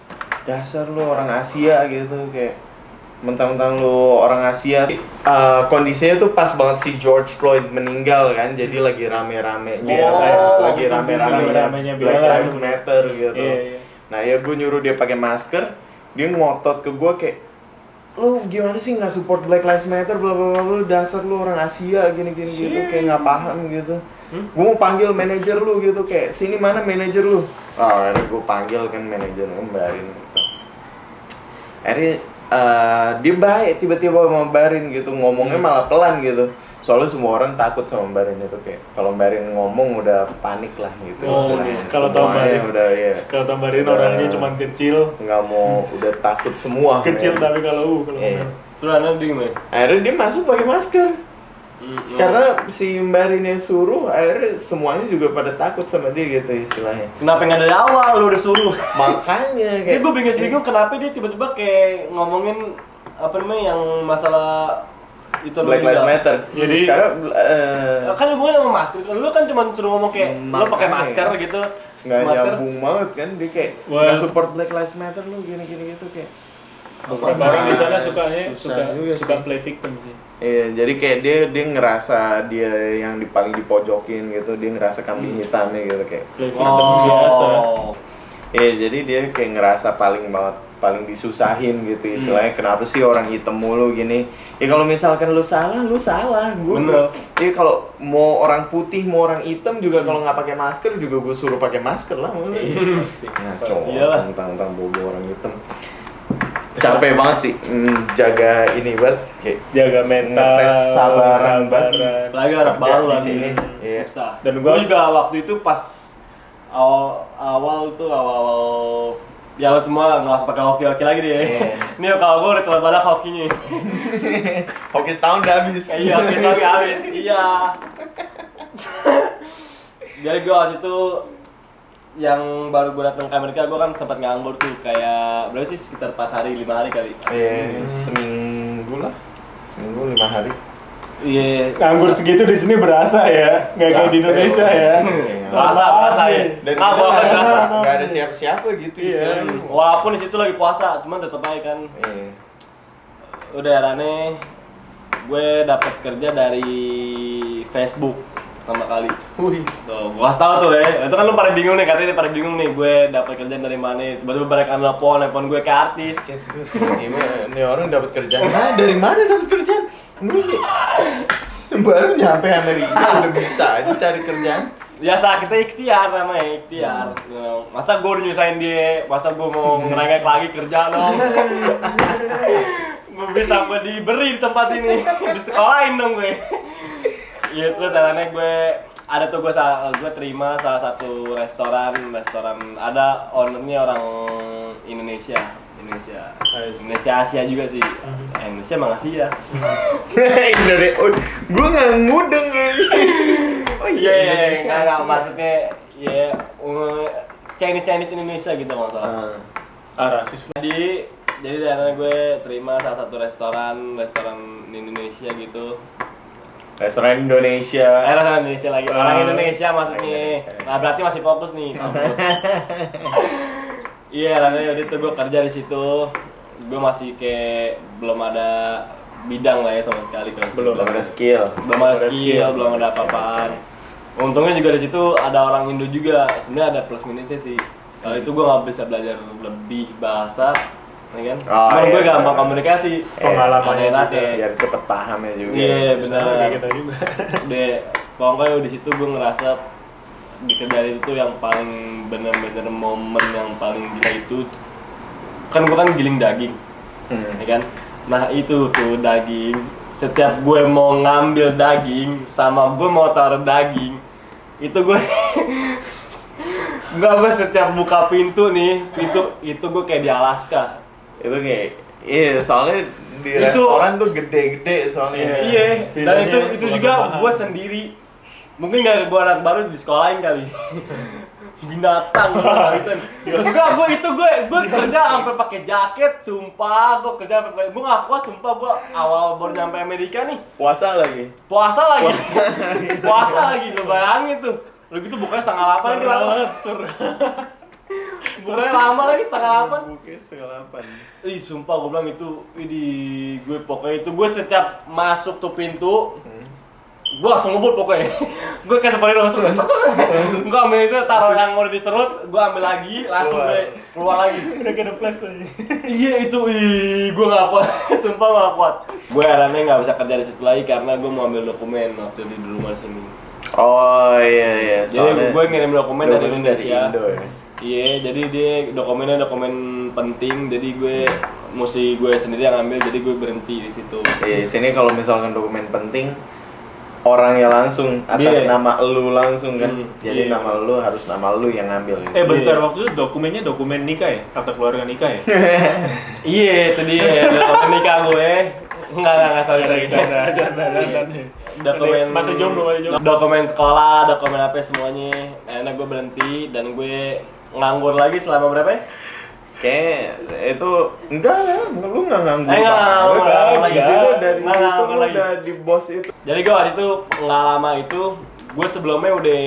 S3: dasar lu orang Asia gitu, kayak mentang-mentang lu orang Asia. Kondisinya tuh pas banget si George Floyd meninggal kan, jadi lagi rame-ramenya Black Lives Matter gitu. Nah ya gue nyuruh dia pakai masker, dia ngotot ke gue kayak, lu gimana sih nggak support Black Lives Matter, bla bla bla, dasar lu orang Asia gini gitu, kayak nggak paham gitu. Gue mau panggil manajer lu gitu, kayak sini mana manajer lu. Akhirnya gue panggil kan manajer Mbak Rin gitu. Akhirnya dia baik tiba-tiba sama Mbak Rin gitu, ngomongnya malah pelan gitu. Soalnya semua orang takut sama Mbak Rin itu, kayak kalau Mbak Rin ngomong udah panik lah gitu.
S1: Kalau tahu Mbak Rin
S3: udah ya.
S1: Kalau tahu Mbak Rin orangnya cuma kecil.
S3: Nggak mau, udah takut semua.
S1: Kecil tapi kalau
S2: Terus Anda gimana?
S3: Akhirnya dia masuk pakai masker. Karena si Mbak Rin yang suruh, akhirnya semuanya juga pada takut sama dia gitu istilahnya.
S2: Kenapa nggak dari awal lu udah suruh?
S3: Makanya
S2: kayak gue bingung kenapa dia tiba-tiba kayak ngomongin apa namanya yang masalah itu
S3: Black Lives Matter.
S1: Jadi
S3: karena
S2: kan hubungannya sama masker. Lu kan cuma suruh ngomong kayak lu pakai masker gitu.
S3: nggak nyambung banget kan, dia kayak nggak support Black Lives Matter lu gini gitu kayak.
S1: Beberapa orang di sana suka play victim sih.
S3: Iya, jadi kayak dia ngerasa dia yang paling dipojokin gitu, dia ngerasa kambing hitamnya gitu kayak.
S1: Play victim biasa.
S3: Iya, jadi dia kayak ngerasa paling disusahin gitu istilahnya. Kenapa sih orang hitam mulu gini? Ya kalau misalkan lu salah.
S2: Bener.
S3: Iya kalau mau orang putih, mau orang hitam juga kalau nggak pakai masker juga gue suruh pakai masker lah.
S1: Pasti.
S3: Ngaco,
S2: Iyalah.
S3: tentang bobo orang hitam. Capek banget sih, jaga ini banget, kayak
S1: Jaga mental,
S3: ngetes sabaran banget.
S2: Lagi anak
S3: Kerja
S2: baru
S3: di
S2: lagi.
S3: sini, iya.
S2: Susah.
S1: Dan
S2: Dan
S1: gua-
S2: gue juga waktu itu pas awal ya lo semua nggak pakai hoki lagi deh.
S3: Iya.
S2: Ini kalau gue udah terlalu banyak hokinya.
S3: Hoki setahun udah habis.
S2: Iya, kita lagi habis. Iya. Jadi gue waktu itu yang baru gue datang ke Amerika, gue kan sempat nganggur tuh kayak berapa sih, sekitar 4 hari 5 hari kali.
S3: Iya, seminggu 5 hari.
S2: Iya.
S1: nganggur segitu di sini berasa ya, nggak kayak di Indonesia ya.
S2: Berasa ya.
S3: Dan
S2: Ah,
S3: kita
S2: gua kan berasa.
S3: nggak ada siapa-siapa gitu
S1: Iya.
S3: istilahnya.
S2: Walaupun di situ lagi puasa, cuman tetap aja kan.
S3: Iya.
S2: Udah rane, gue dapat kerja dari Facebook pertama kali. Tuh, gua kasih tau tuh ya. Itu kan lu pada bingung nih, katanya pada bingung nih, gue dapat kerjaan dari mana. Tiba-tiba mereka nelpon gue ke artis.
S3: Gimana? Nih orang dapat kerjaan. Dari mana dapat kerjaan? Ini baru nyampe Amerika udah bisa aja cari kerjaan.
S2: Biasa kita ikhtiar namanya, ikhtiar. Masa gue udah nyusahin dia, masa gue mau ngerengek lagi kerja dong. Gue bisa gue diberi di tempat ini, di sekolahin dong gue. Iya, terus caranya gue ada tuh gue terima salah satu restoran ada ownernya orang Indonesia Asia juga sih. Indonesia emang Asia.
S3: Indonesia, gue nggak mudeng. Oh
S2: Iya,
S3: Indonesia
S2: nggak
S3: Asia.
S2: maksudnya ya Chinese Indonesia gitu masalah.
S1: Rasis.
S2: Jadi dari gue terima salah satu restoran Indonesia gitu.
S3: Restoran Indonesia.
S2: Restoran Indonesia lagi. Orang Indonesia maksudnya.
S3: Indonesia.
S2: Nah, berarti masih fokus nih. Fokus. Iya, karena waktu itu gue kerja di situ. Gue masih kayak belum ada bidang lah ya sama sekali kan.
S3: Belum ada skill.
S2: Belum ada skill, belum ada apa-apaan. Untungnya juga di situ ada orang Indo juga. Sebenarnya ada plus minusnya sih. Kalau itu gue nggak bisa belajar lebih bahasa, ya kan?
S3: Oh,
S2: Cuman
S3: iya,
S2: gue gampang
S3: iya.
S2: komunikasi,
S1: Pengalamannya
S2: enaknya.
S3: Biar cepet paham ya juga.
S2: Iya
S1: Sama
S2: benar.
S1: kayak kita juga.
S2: Deh, pokoknya di situ gue ngerasa di kerjaan itu tuh yang paling bener-bener momen yang paling gila itu kan gue kan giling daging, ya kan? Nah itu tuh daging, setiap gue mau ngambil daging sama gue mau taruh daging, itu gue nggak, gue setiap buka pintu nih, pintu itu gue kayak di Alaska.
S3: Itu kayak, iya soalnya di
S2: Itu-
S3: restoran tuh gede-gede soalnya.
S2: Iya, dan
S1: Visanya
S2: itu
S1: bukan
S2: juga
S1: tambahan.
S2: gue sendiri. Mungkin gak gue anak baru di sekolahin kali. Binatang bisa. Enggak, gue kerja sampai pakai jaket, sumpah. Gue kerja sampai, gue gak kuat, sumpah. Gue awal baru nyampe Amerika nih,
S3: Puasa lagi.
S2: puasa lagi. Puasa lagi, lo bayangin tuh. Lo gitu bukanya 7:30 ini lama. Bukanya lama lagi 7:30.
S3: Mungkin setengah 8.
S2: Ih, sumpah gue bilang itu, gue pokoknya itu gue setiap masuk tuh pintu, gue langsung ngebut pokoknya. Gue kayak seperti dong serut. Gue ambil itu, taruh yang udah diserut, gue ambil lagi, langsung
S3: Keluar.
S2: gue keluar lagi.
S1: Udah kena flash aja.
S2: Iya itu, gue gak kuat, sumpah gak kuat. Gue herannya gak bisa kerja di situ lagi karena gue mau ambil dokumen waktu di rumah sini.
S3: Oh iya iya.
S2: Jadi gue ngirim dokumen dari Indonesia.
S3: Indo ya.
S2: Iya, jadi dia dokumennya dokumen penting, jadi gue mesti gue sendiri yang ambil, jadi gue berhenti di situ.
S3: Iya, sini kalau misalkan dokumen penting orangnya langsung atas
S2: Iya.
S3: nama lu langsung kan. Jadi
S2: iya.
S3: nama lu harus nama lu yang ngambil gitu.
S1: Bentar,
S2: Iya.
S1: waktu itu dokumennya dokumen nikah ya? Akta keluarga nikah ya?
S2: Iya, itu dia dokumen nikah gue. Enggak sorry.
S1: Canda.
S2: Dokumen
S1: Masih jomblo.
S2: Dokumen sekolah, dokumen apa semuanya. Enak gue berhenti dan gue nganggur lagi selama berapa ya?
S3: Kayak itu enggak ya, lu nggak nganggur.
S2: Enggak,
S3: banget.
S2: nganggur lagi.
S3: Di situ dari
S2: Nggak
S3: situ
S2: nganggur
S3: lu
S2: lagi.
S3: udah di bos itu.
S2: Jadi gue waktu itu nggak lama itu, gue sebelumnya udah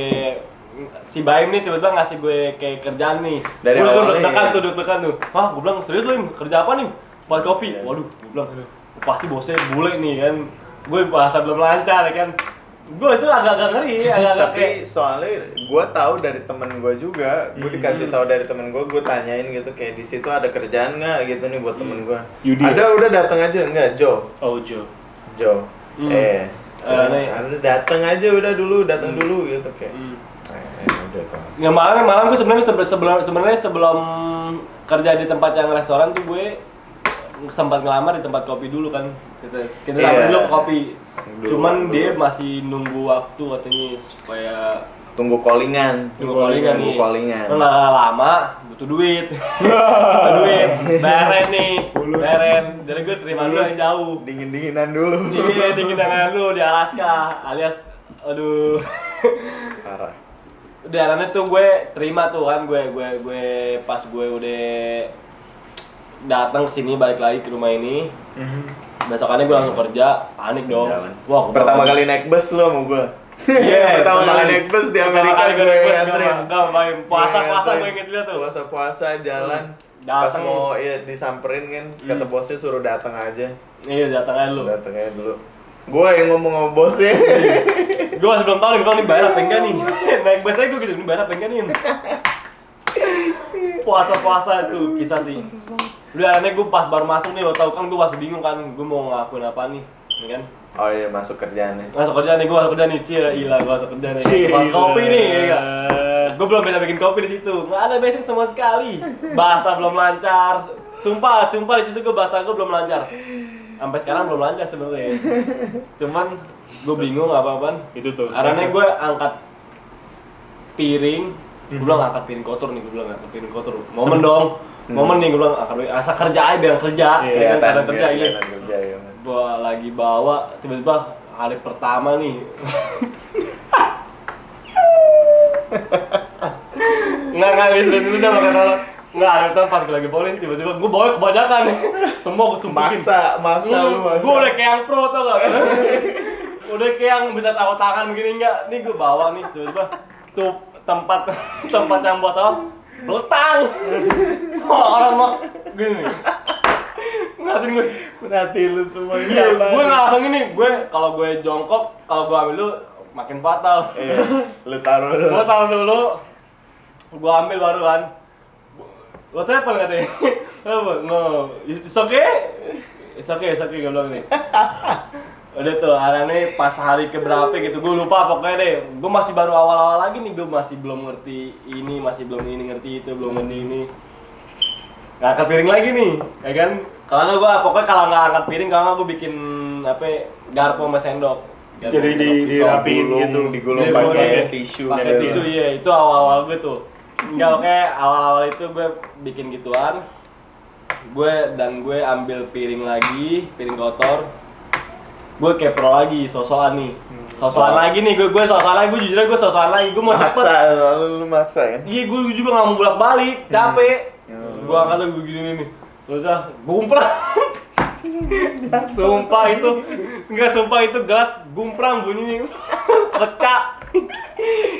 S2: si Baim nih tiba-tiba ngasih gue kayak kerjaan nih.
S3: Dari
S2: gue
S3: awalnya,
S2: deg-degan
S3: iya.
S2: tuh, deg-degan tuh. Wah, gue bilang serius lu Im? Kerja apa nih? Buat kopi.
S3: Iya.
S2: Waduh, gue bilang pasti bosnya bule nih kan. Gue bahasa belum lancar ya kan. Gue itu agak-agak ngeri, agak-agak kayak
S3: Tapi soalnya gue tahu dari temen gue juga, gue dikasih tahu dari temen gue tanyain gitu kayak di situ ada kerjaan nggak gitu nih buat temen gue.
S1: Yudi.
S3: Ada, udah datang aja enggak Jo.
S1: Oh, Jo.
S2: nih.
S3: Ada datang aja udah dulu, datang dulu gitu kayak. Udah tuh.
S2: nggak malam gue sebenarnya sebelum kerja di tempat yang restoran tuh gue sempat ngelamar di tempat kopi dulu kan. Kita
S3: Iya.
S2: lamar dulu ke kopi.
S3: Dulu,
S2: Cuman
S3: dulu.
S2: dia masih nunggu waktu katanya supaya
S3: Tunggu callingan.
S2: tunggu callingan nih.
S3: Tunggu callingan.
S2: Nggak lama, butuh duit. Butuh duit. Beren nih. Beren. Jadi gue terima dulu yang jauh.
S3: Dingin-dinginan dulu.
S2: Iya, dingin dengan lu di Alaska alias aduh.
S3: Parah.
S2: Udah akhirnya tuh gue terima tuh kan gue pas gue udah datang ke sini balik lagi ke rumah ini. Besokannya gue langsung kerja, panik dong.
S3: Jalan.
S2: Wah,
S3: Pertama kali naik bus lu sama gue.
S2: Iya,
S3: Pertama kali naik bus di Amerika gue nganterin.
S2: Enggak, main puasa-puasa gue inget dia tuh.
S3: Puasa-puasa jalan. Pas
S2: Datang.
S3: mau ya disamperin kan, kata bosnya suruh datang aja.
S2: Iya, datang aja lu.
S3: Datang aja dulu. Gue yang ngomong sama bosnya.
S2: Gue masih belum tahu nih, nih bayar apa enggak nih. Naik bus aja gue gitu, nih bayar apa enggak nih. Puasa-puasa tuh kisah sih. Udah aneh gue pas baru masuk nih, lo tau kan gue masih bingung kan, gue mau ngelakuin apa nih, ya kan?
S3: Oh iya, masuk kerjaannya.
S2: Masuk kerja nih, gue masuk kerja nih, gila gue masuk kerja nih.
S1: Cila.
S2: Tempat kopi nih, ya. Gue belum bisa bikin kopi di situ, nggak ada basic sama sekali. Bahasa belum lancar, sumpah di situ gue bahasa gue belum lancar. Sampai sekarang belum lancar sebenarnya. Cuman gue bingung apa-apaan.
S1: Itu tuh.
S2: Karena gue angkat piring, gue bilang angkat piring kotor nih, gue bilang angkat piring kotor. Momen dong, momen nih gue bilang angkat piring, asal kerja aja biar kerja,
S1: Iya,
S2: kan karena kerja iya.
S3: kelihatan kerja ya.
S2: Gue lagi bawa, tiba-tiba hari pertama nih. Nggak bisa itu udah makan apa. Nggak ada tuh pas gue lagi bowling, tiba-tiba gue bawa kebanyakan. Semua gue tumpukin.
S3: Maksa lu maksa.
S2: Gue udah kayak yang pro tau gak? Udah kayak yang bisa tahu tangan begini enggak? Nih gue bawa nih tiba-tiba tuh tempat yang buat saus beletang. Orang mah gini. Ngatin gue.
S3: Berarti lu semua ini
S2: Iya,
S3: apa?
S2: gue nggak langsung ini. Gue kalau gue jongkok, kalau gue ambil dulu makin fatal.
S3: Iya, lu taruh dulu.
S2: Gue taruh dulu, gue ambil baru kan. What happened katanya? Apa? No, it's okay. It's okay, gue bilang nih. Udah tuh, anaknya pas hari keberapa gitu, gue lupa pokoknya deh. Gue masih baru awal-awal lagi nih, gue masih belum ngerti ini, masih belum ini ngerti itu, belum ngerti ini. Nggak angkat piring lagi nih, ya kan? Kalau gue pokoknya kalau nggak angkat piring, kalau nggak gue bikin apa? Garpu sama sendok.
S1: Jadi dirapiin gitu,
S3: digulung pakai tisu.
S2: Pakai tisu iya, itu awal-awal gue tuh. Enggak oke, awal-awal itu gue bikin gituan. Gue ambil piring lagi, piring kotor. Gue kayak pro lagi, sosokan nih. Sosokan lagi nih, gue sosokan lagi, gue jujur aja gue sosokan lagi, gue mau cepet.
S3: Lu maksa ya?
S2: Iya, gue juga nggak mau bolak-balik, capek. Gue angkat lagi gue gini nih. Terus gumprang. Sumpah itu gelas gumprang bunyinya. Pecah.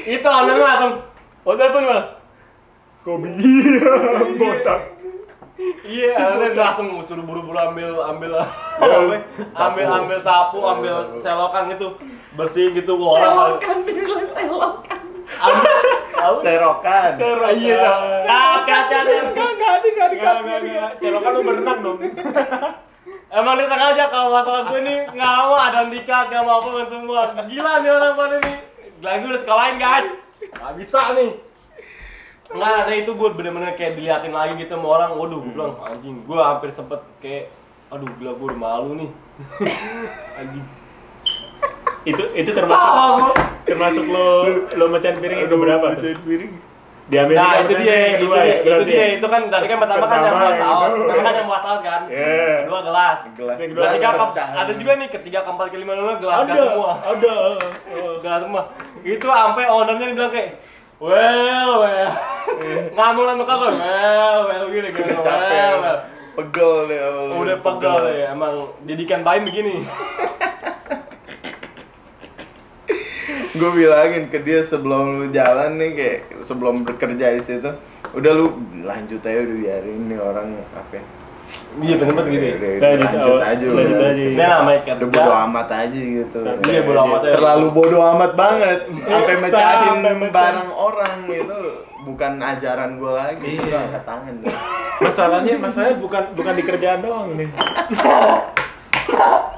S2: Itu anaknya langsung, udah pun mah.
S1: Kobi botak.
S2: Iya, anaknya langsung suruh buru-buru ambil sapu, ambil selokan gitu, bersihin gitu orang.
S3: Serokan.
S2: Iya,
S1: Enggak. Serokan lu berenang dong.
S2: emang dia sengaja kalau masalah gue nih nggak mau ada dikat, nggak mau apa semua. Gila nih orang pada nih. Lagi udah sekolahin guys, nggak bisa nih. Nggak ada itu, gue bener-bener kayak diliatin lagi gitu sama orang. Waduh, gue bilang anjing, gue hampir sempet kayak, aduh gila gue udah malu nih. Anjing.
S1: Itu termasuk lo mecahin piring yang keberapa tuh?
S3: Mecahin piring.
S1: Di Amerika.
S2: Nah, itu dia, itu kan tadi kan pertama kan yang buat saus, kan.
S1: Iya.
S2: Kedua gelas. Ada juga nih ketiga, keempat, kelima, gelas semua.
S1: Ada.
S2: Gelas semua. Itu sampai ownernya bilang kayak, well. Ngamul sama kakak, well gini.
S3: Capek. Pegel deh.
S2: Udah pegel deh, emang didikan bayi begini.
S3: Gue bilangin ke dia sebelum lu jalan nih, kayak sebelum bekerja di situ, udah lu lanjut aja, udah biarin nih orang apa ya.
S2: Iya, bener-bener gitu ya.
S3: Lanjut aja.
S2: Ini namanya kerja.
S3: Udah bodo amat aja gitu.
S2: Iya, bodo amat aja.
S3: Terlalu bodo amat banget. Sampai mecahin
S1: Sampai
S3: barang orang itu bukan ajaran gue lagi. Itu angkat tangan deh.
S1: Masalahnya bukan di kerjaan doang nih.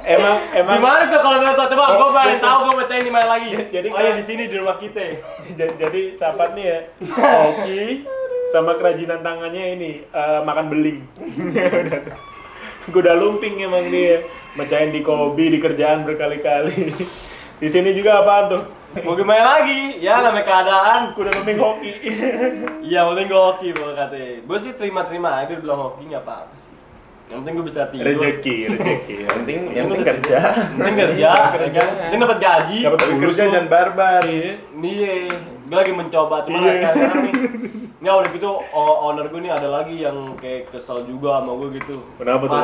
S1: Emang
S2: Gimana tuh kalau nonton? Coba gue pengen tahu, gue pecahin di mana lagi.
S1: Jadi
S2: oh ya di sini, di rumah kita.
S1: jadi sahabat nih ya, hoki sama kerajinan tangannya ini makan beling. Gue udah lumping emang dia, mecahin di kobi, di kerjaan berkali-kali. Di sini juga apaan tuh?
S2: Mau gimana lagi? Ya namanya keadaan.
S1: Udah penting hoki.
S2: Iya, penting gue hoki gue katanya. Gue sih terima-terima aja bilang hoki, nggak apa-apa sih. Yang penting gue bisa tidur.
S1: Rezeki.
S3: Yang penting kerja.
S2: Penting kerja, penting dapat gaji.
S1: Dapat
S3: Kerja jangan barbar.
S2: Iya, gue lagi mencoba, cuma sekarang nih. Ya udah gitu, owner gue nih ada lagi yang kayak kesel juga sama gue gitu.
S1: Kenapa tuh?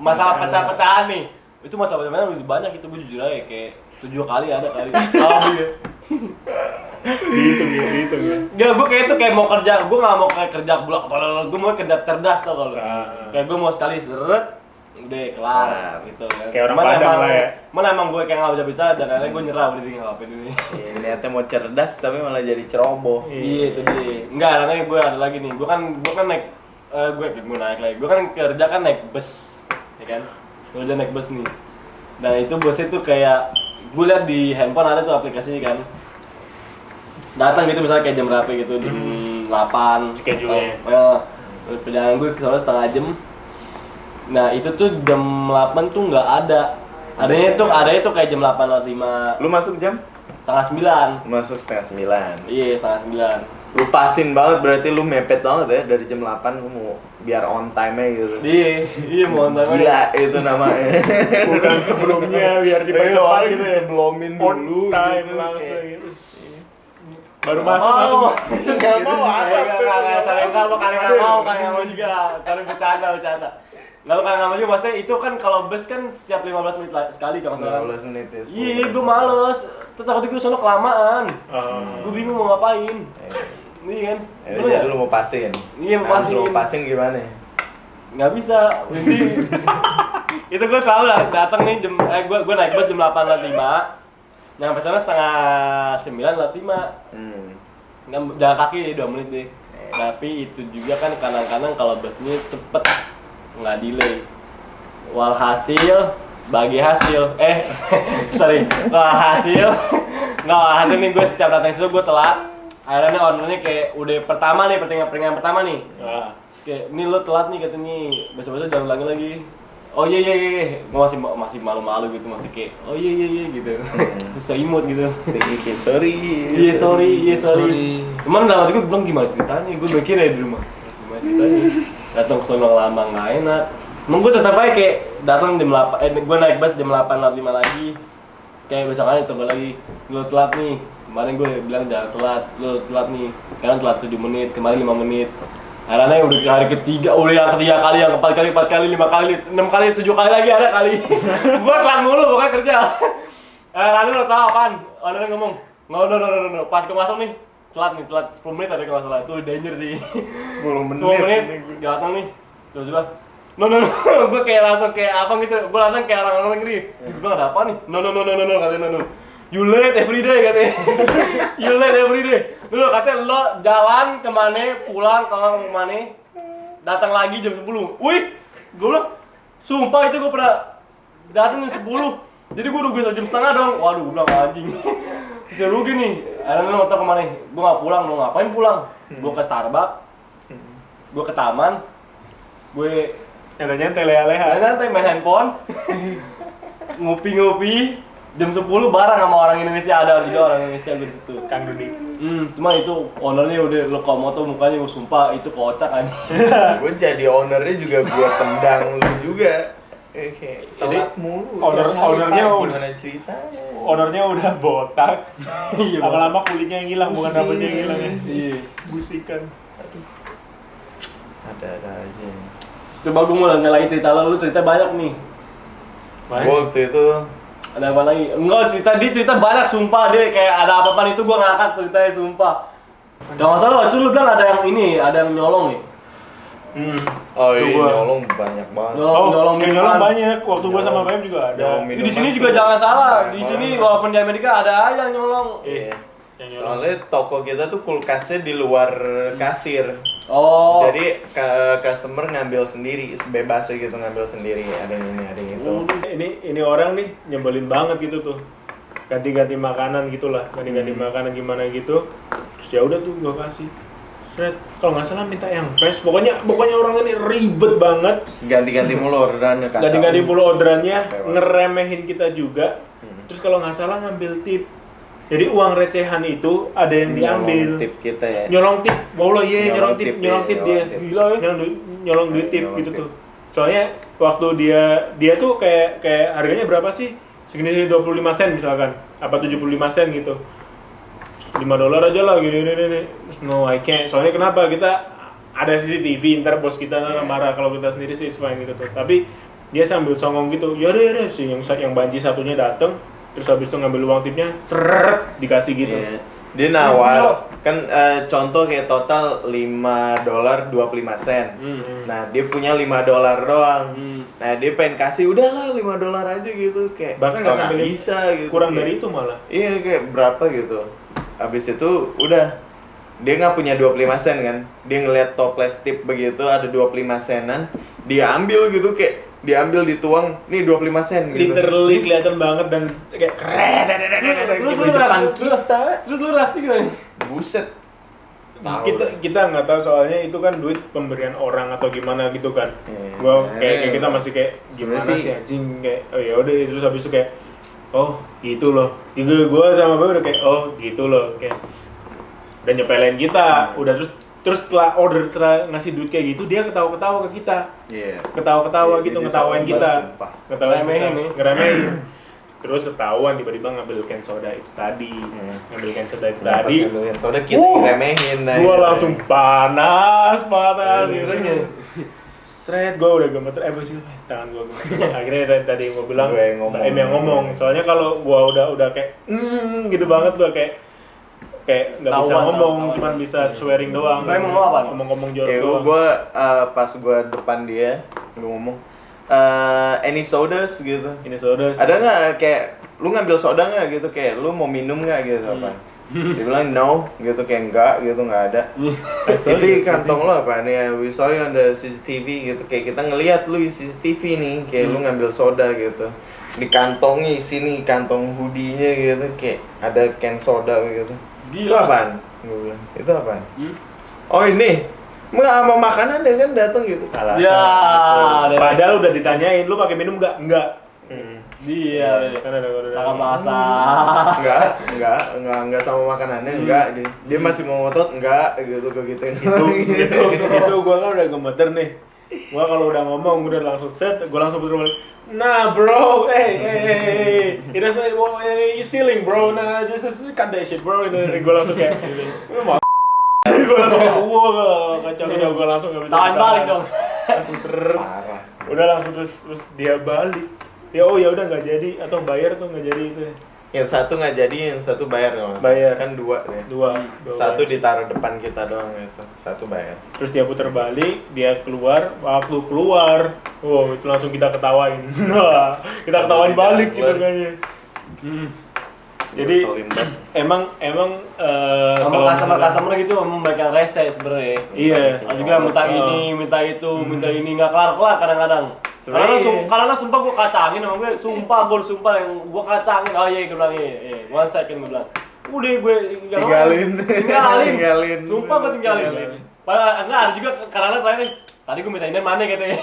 S2: Masalah pecah-pecahan nih. Itu masalah pecah-pecahan lebih banyak, itu gue jujur aja kayak 7 kali ada kali. Oh iya.
S1: Dihitung ya.
S2: Gak, gue kayak itu kayak mau kerja, gue gak mau kayak kerja blok, gue mau kerja cerdas tau kalau. Kayak gue mau sekali seret, udah kelar gitu kan.
S1: Kayak orang Padang lah ya.
S2: Mana emang gue kayak gak bisa dan akhirnya gue nyerah udah ngapain ini.
S3: Iya, niatnya mau cerdas tapi malah jadi ceroboh.
S2: Iya itu dia. Enggak, karena gue ada lagi nih. Gue kan naik gue naik lagi. Gue kan kerja kan naik bus, ya kan. Gue udah naik bus nih. Dan itu busnya tuh kayak gue liat di handphone ada tuh aplikasinya kan. Datang gitu misalnya kayak jam berapa gitu, jam 8
S1: schedule-nya.
S2: Perjalanan gue soalnya setengah jam. Nah itu tuh jam 8 tuh nggak ada. Adanya tuh kayak jam 8.05.
S3: Lu masuk jam?
S2: Setengah 9.
S3: Masuk setengah 9.
S2: Iya, setengah 9.
S3: Lu pasin banget, berarti lu mepet banget ya dari jam 8 lu mau biar on time-nya gitu.
S2: Iya mau nonton.
S3: Gila itu namanya.
S1: Bukan sebelumnya biar dipercepat gitu ya.
S3: Sebelumnya dulu
S1: on time
S3: gitu.
S1: langsung gitu. Baru masuk.
S3: Enggak mau
S2: Kalau kalian nggak mau juga. Kalian bercanda. Lalu kalian nggak mau juga, maksudnya itu kan kalau bus kan setiap 15 menit sekali kan maksudnya.
S3: 15 menit ya.
S2: Iya, gue males. Terus takut gue sono kelamaan. Gue bingung mau ngapain. Iya kan?
S3: Jadi lu mau pasin.
S2: Iya, mau pasin.
S3: Lu mau pasin gimana?
S2: Nggak bisa. Jadi itu gue selalu datang nih gue naik bus jam 8.05. Nyampe sana setengah 9.05. Jalan kaki 2 menit deh. Tapi itu juga kan kadang-kadang kalau busnya cepet nggak delay. Walhasil bagi hasil sorry walhasil nih gue setiap datang situ gue telat. Akhirnya ownernya kayak udah pertama nih peringatan pertama nih. Kayak ini lo telat nih katanya, besok-besok jangan ulangi lagi. Oh iya, gue masih malu-malu gitu, masih kayak oh iya gitu, so imut gitu.
S3: Sorry.
S2: Iya sorry. Cuman dalam hati gue bilang gimana ceritanya, gue mikir ya di rumah. Gimana ceritanya? Datang ke sono lama nggak enak. Emang gue tetap aja kayak datang jam 8, gue naik bus jam 8.45 lagi. Kayak besokannya tunggu lagi, lo telat nih. Kemarin gue bilang jangan telat, lo telat nih. Sekarang telat 7 menit, kemarin 5 menit. Akhirnya udah hari ketiga, udah yang ketiga kali, yang 4 kali, 5 kali, 6 kali, 7 kali lagi ada kali. Gue telat mulu pokoknya kerja. Lalu lo tau apaan? Orangnya ngomong, no, pas gue masuk nih, telat 10 menit ada kalau salah, itu danger sih.
S3: 10
S2: menit, datang nih, terus gue, no, gue kayak langsung kayak apa gitu, gue langsung kayak orang-orang negeri. Gue bilang ada apa nih? No, katanya no. You late every day katanya. You late every day. Dulu katanya lo jalan kemana, pulang kemana, datang lagi jam 10. Wih, gue bilang, sumpah itu gue pernah datang jam 10. Jadi gue rugi jam setengah dong. Waduh, gue bilang anjing. Bisa rugi nih. Akhirnya lo tau kemana? Gue gak pulang, lo ngapain pulang? Gue ke Starbucks, gue ke taman, gue
S1: Nyantai leha-leha.
S2: nyantai main handphone, ngopi-ngopi. Jam 10 bareng sama orang Indonesia, ada juga orang Indonesia gue situ.
S1: Kang Dudi.
S2: Cuma itu ownernya udah lokomoto mukanya, gue sumpah itu kocak aja.
S3: Gue jadi ownernya juga gue tendang lu juga. Kayak telat mulu.
S1: Ownernya
S3: gimana ceritanya?
S1: Ownernya udah botak.
S2: Iya,
S1: Lama-lama kulitnya yang hilang, bukan
S3: Pusing.
S1: rambutnya yang hilang ya.
S2: Iya.
S1: Busikan.
S3: Ada aja.
S2: Coba gue mau ngelagi cerita lu cerita banyak nih.
S3: Gue waktu itu
S2: Ada apa lagi? Enggak, cerita banyak sumpah deh, kayak ada apa-apa itu gue ngangkat ceritanya sumpah. Kalau nggak salah waktu itu lu bilang ada yang ini, ada yang nyolong nih.
S3: oh iya,
S1: Itu gua.
S3: nyolong banyak banget.
S2: Nyolong
S1: yang
S2: minuman.
S1: nyolong banyak. Waktu gua sama Bayam juga ada.
S3: Nyolong
S2: Di
S3: minuman
S2: sini
S3: tuh
S2: juga jangan salah,
S3: banyak
S2: di sini
S3: banget.
S2: walaupun di Amerika ada aja yang nyolong.
S3: Iya.
S1: Yang nyolong.
S3: Soalnya toko kita tuh kulkasnya di luar kasir.
S2: Oh.
S3: Jadi customer ngambil sendiri, bebasnya gitu ngambil sendiri. Ada yang ini, ada yang itu.
S1: Ini orang nih nyebelin banget gitu tuh. Ganti-ganti makanan gitulah, ganti-ganti makanan gimana gitu. Terus ya udah tuh gua kasih. Sret, kalau nggak salah minta yang fresh. Pokoknya orang ini ribet banget.
S3: Ganti-ganti mulu orderannya kacau.
S1: Ganti-ganti mulu orderannya,
S3: Lewat.
S1: ngeremehin kita juga. Terus kalau nggak salah ngambil tip. Jadi uang recehan itu ada yang diambil.
S3: Nyolong tip kita ya.
S1: Nyolong tip, wallah iya
S3: Nyolong
S1: nyolong tip
S3: tip,
S1: dia.
S3: nyolong tip.
S2: Gila ya.
S1: Nyolong duit tip
S3: Nyolong
S1: gitu
S3: tip.
S1: tuh. Soalnya waktu dia tuh kayak harganya berapa sih? Segini 25 sen misalkan, apa 75 sen gitu. $5 aja lah gini. Terus, no I can't. Soalnya kenapa? Kita ada CCTV, ntar bos kita marah kalau kita sendiri sih fine gitu tuh. Tapi dia sambil songong gitu. Ya udah sih yang banci satunya dateng, terus habis itu ngambil uang tipnya, seret dikasih gitu.
S3: Iya. Dia nawar, kan contoh kayak total $5.25 sen. Nah dia punya $5 doang. Nah dia pengen kasih udahlah $5 aja gitu kayak.
S1: Bahkan nggak
S3: "Oh,
S1: sampai
S3: bisa gitu.
S1: Kurang
S3: kayak.
S1: dari itu malah.
S3: Iya kayak berapa gitu. Habis itu udah dia nggak punya 25 sen kan. Dia ngeliat toples tip begitu ada 25 senan, dia ambil gitu kayak diambil dituang nih 25 sen gitu.
S1: Literally kelihatan banget dan kayak keren.
S2: Terus
S3: Di depan kita.
S2: Terus lu reaksi gimana?
S3: Buset. Tahu
S1: Kita nggak tahu soalnya itu kan duit pemberian orang atau gimana gitu kan.
S3: Iya.
S1: Gua kayak kita masih kayak gimana
S3: Sebenarnya
S1: sih anjing kayak oh ya udah terus habis itu kayak oh gitu loh. Juga gua sama Boy udah kayak oh gitu loh kayak udah nyepelin kita, udah terus setelah ngasih duit kayak gitu dia ketawa-ketawa ke kita.
S3: Iya.
S1: Ketawa-ketawa
S3: Iya,
S1: gitu
S3: dia
S1: ngetawain
S3: sombong
S1: kita.
S3: banget, sumpah.
S1: Ngetawain
S2: Ngeremehin
S1: kita.
S2: nih.
S1: Ngeremehin. Terus ketahuan tiba-tiba ngambil can soda itu tadi. Ngambil can soda itu
S3: Nah, pas
S1: tadi.
S3: ngambilin soda kita remehin.
S1: Gua langsung panas gitu.
S3: Iya.
S1: Sret, gua udah gemeter, sih tangan gua gemeter. Akhirnya tadi gua bilang,
S3: Gua yang ngomong.
S1: Mbak Em yang ngomong. Soalnya kalau gua udah kayak gitu banget tuh kayak nggak bisa
S2: Tawan,
S1: ngomong,
S2: tawan.
S1: cuman bisa swearing doang.
S2: Mbak Em ngomong apa?
S1: Ngomong jorok
S3: Ya
S1: doang.
S3: gue pas gue depan dia, gue ngomong, any sodas gitu.
S1: Ini soda.
S3: Ada nggak kayak lu ngambil soda nggak gitu kayak lu mau minum nggak gitu apa? Dia bilang no, gitu kayak enggak gitu, nggak ada. Itu di kantong lo apa nih? We saw you on the CCTV gitu, kayak kita ngelihat lu di CCTV nih, kayak lu ngambil soda gitu. Di kantongnya sini, kantong hoodie-nya gitu, kayak ada can soda gitu. Itu
S2: Gila.
S3: apaan? Gue bilang, itu apaan? Oh ini, sama makanan dia kan datang gitu.
S1: Alasan
S2: Ya,
S1: gitu.
S2: ada.
S1: Padahal udah ditanyain, lu pakai minum nggak? Enggak.
S2: Dia.
S1: Kan ada
S2: Kakak bahasa.
S3: Enggak sama makanannya, enggak. Dia masih mau ngotot, enggak gitu, gue gituin.
S1: itu gua kan udah gemeter nih. Gua kalau udah ngomong udah langsung set, gua langsung puter balik. Nah bro, hey, it doesn't, you stealing bro, nah just cut that shit bro. Ini gua langsung kayak, lu mau gua langsung kayak, kacau udah gua langsung nggak bisa.
S2: Tangan
S1: bertahan.
S2: balik dong.
S1: Langsung ser.
S3: Parah.
S1: Udah langsung terus dia balik. Ya oh ya udah nggak jadi atau bayar tuh nggak jadi itu.
S3: Yang satu nggak jadi, yang satu bayar kalau nggak salah.
S1: Bayar.
S3: Kan dua deh.
S1: Dua.
S3: Satu ditaruh depan kita doang gitu, satu bayar.
S1: Terus dia putar balik, dia keluar, waktu keluar, wow itu langsung kita ketawain. Wah, kita ketawain
S3: Sampai
S1: balik
S3: tidak
S1: gitu
S3: keluar.
S1: kayaknya. Jadi
S3: Ngeselin banget.
S1: emang
S2: Sama customer gitu memang mereka rese sebenarnya.
S1: iya.
S2: Ada juga minta ini, minta itu, minta ini nggak kelar kadang-kadang.
S3: Sebenarnya-
S2: Karena sumpah gue kacangin sama gue, sumpah yang gue kacangin. Oh iya, gue bilang iya, one second gue bilang. Udah gue
S3: Tinggalin.
S2: Sumpah gue tinggalin. Padahal enggak ada juga karena terakhir tadi gue minta ini mana katanya.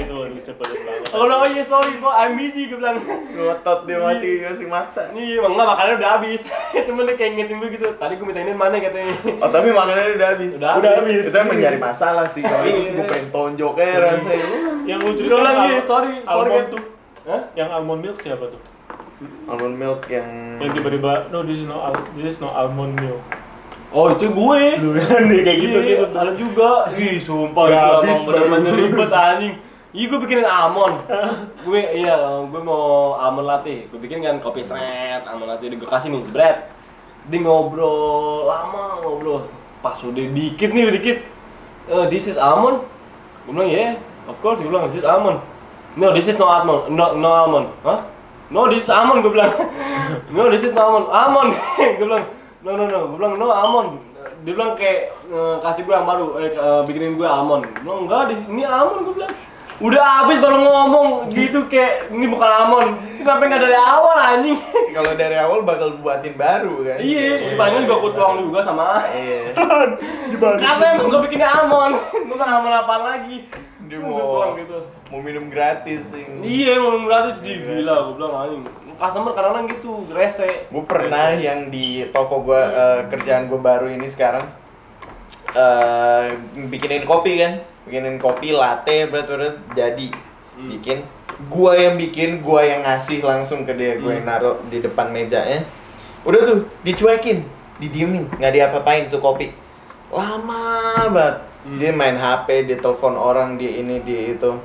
S1: Itu bisa banget.
S2: Aku bilang, oh iya sorry bro, I'm busy gue bilang.
S3: Ngotot dia masih maksa.
S2: Iya, enggak makanannya udah habis. Cuman dia kayak ngingetin gue gitu. Tadi gue minta ini mana katanya.
S3: Oh tapi makanannya udah habis.
S2: Udah
S1: habis.
S3: Itu yang menjadi masalah sih. Kalau itu sih gue pengen tonjok aja rasanya.
S1: Yang lucu
S2: Gue bilang iya, sorry,
S1: almond
S2: forget.
S1: tuh.
S2: Hah?
S1: Yang almond milk siapa tuh?
S3: Almond milk yang
S1: Yang tiba-tiba, no this is no almond milk.
S2: Oh itu gue.
S1: Lu kan nih kayak gitu.
S2: Iya, ada juga. Ih, sumpah
S1: Gak
S2: itu
S1: habis,
S2: emang bener-bener ribet anjing. Iya, gue bikinin almond. gue mau almond latte. Gue bikin kan kopi seret, almond latte. Gue kasih nih, bread. Dia ngobrol, lama ngobrol. Pas udah dikit. This is almond? Gue bilang, yeah, of course. Gue bilang, this is almond. No, this is no almond. No almond. Hah? No, this is almond. Gue bilang. No, this is no almond. Almond. Gue bilang, no. Gue bilang, no almond. Dia bilang kayak kasih gue yang baru, bikinin gue almond. Gue bilang, enggak, ini almond. Gue bilang, udah habis baru ngomong gitu kayak ini bukan almond. Kenapa nggak dari awal anjing?
S3: kalau dari awal bakal buatin baru kan.
S2: Iya, palingan gue kutuang juga sama.
S3: Iya.
S2: Karena emang gue bikinnya almond. Gue kan almond apaan lagi?
S3: Dia
S2: Gua
S3: mau
S2: kutuang gitu.
S3: mau minum gratis sih.
S2: Iya, mau gratis di gila. Gue bilang anjing. Customer kadang-kadang gitu, rese.
S3: Gue pernah yang di toko gue kerjaan gue baru ini sekarang bikinin kopi latte berat jadi bikin gua yang ngasih langsung ke dia, gua yang naruh di depan mejanya. Udah tuh dicuekin, didiemin, nggak diapa-apain tuh kopi. Lama banget. Dia main HP, dia telepon orang, dia ini, dia itu.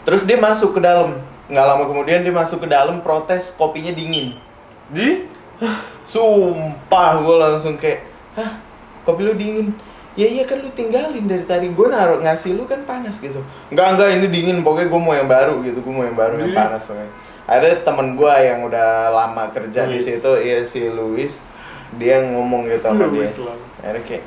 S3: Terus dia masuk ke dalam. Nggak lama kemudian dia masuk ke dalam, protes kopinya dingin. Sumpah gue langsung kayak, hah, kopi lu dingin? Ya iya kan lu tinggalin dari tadi, gue naruh ngasih lu kan panas gitu. Enggak ini dingin, pokoknya gue mau yang baru gitu, yang panas pokoknya. Ada temen gue yang udah lama kerja di situ, iya si Luis, dia ngomong gitu sama dia. Akhirnya kayak,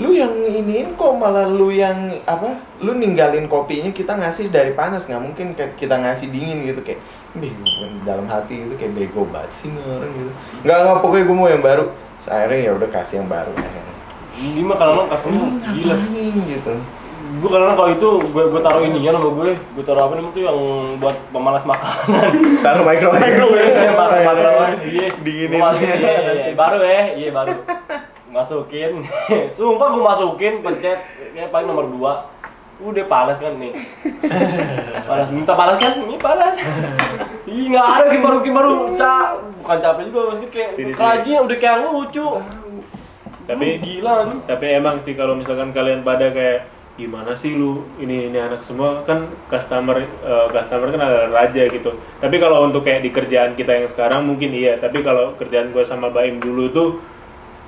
S3: lu yang iniin kok malah lu yang apa? Lu ninggalin kopinya, kita ngasih dari panas, nggak mungkin kita ngasih dingin gitu kayak. Bego dalam hati gitu kayak bego banget sih nih orang gitu. Enggak pokoknya gue mau yang baru. Akhirnya ya udah kasih yang baru akhirnya.
S2: Ini mah kadang-kadang customer gila.
S3: Ngapain gitu.
S2: Gue kadang-kadang kalau itu gue taruh ininya sama gue taruh apa namanya tuh yang buat pemanas makanan.
S3: Taruh microwave.
S2: Iya,
S3: Dinginin.
S2: Iya, baru baru. Masukin. Sumpah gue masukin pencet kayak paling nomor 2. Udah panas kan nih. Panas, minta panas kan? Ini panas. Ih, nggak ada kibaru bukan capek juga masih kayak kerajinnya udah kayak lucu.
S1: Tapi
S2: gila nih.
S1: Tapi emang sih kalau misalkan kalian pada kayak gimana sih lu ini anak semua kan customer kan adalah raja gitu. Tapi kalau untuk kayak di kerjaan kita yang sekarang mungkin iya, tapi kalau kerjaan gue sama Baim dulu tuh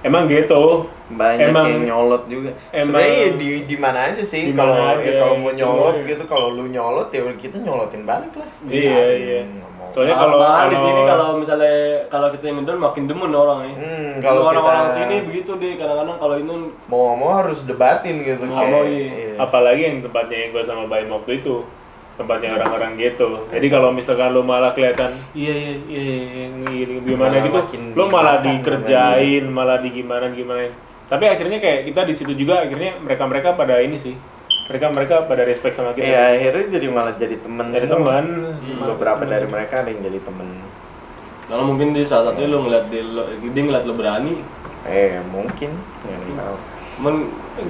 S1: emang gitu.
S3: Banyak
S1: Emang-
S3: yang nyolot juga.
S1: emang-
S3: Sebenarnya di mana aja sih
S1: Di mana
S3: kalau
S1: aja,
S3: kalau mau
S1: gitu.
S3: nyolot gitu, kalau lu nyolot ya kita nyolotin balik lah.
S1: Iya.
S3: Nggak mau.
S1: Soalnya
S2: Kalau
S1: kalau
S2: di sini kalau misalnya kalau kita yang ngedon makin demen orang ya.
S3: Kalau
S2: orang-orang
S3: kita-
S2: sini begitu deh, kadang-kadang kalau ini
S3: Mau harus debatin gitu
S2: Nggak mau, iya.
S3: iya.
S1: Apalagi yang tempatnya yang gue sama Baim waktu itu, tempatnya orang-orang gitu. Jadi kalau misalkan lo malah kelihatan gimana
S3: Malah
S1: gitu,
S3: makin
S1: lo malah
S3: dimacam
S1: dikerjain, malah di gimana. Tapi akhirnya kayak kita di situ juga akhirnya mereka pada ini sih. Mereka pada respect sama kita.
S3: Iya, akhirnya jadi malah jadi temen
S1: Jadi
S3: semua.
S1: teman.
S3: Beberapa dari mereka ada yang jadi temen.
S2: kalau mungkin di saat satunya lo ngeliat dia ngeliat lo berani,
S3: Mungkin nggak tahu.
S2: cuman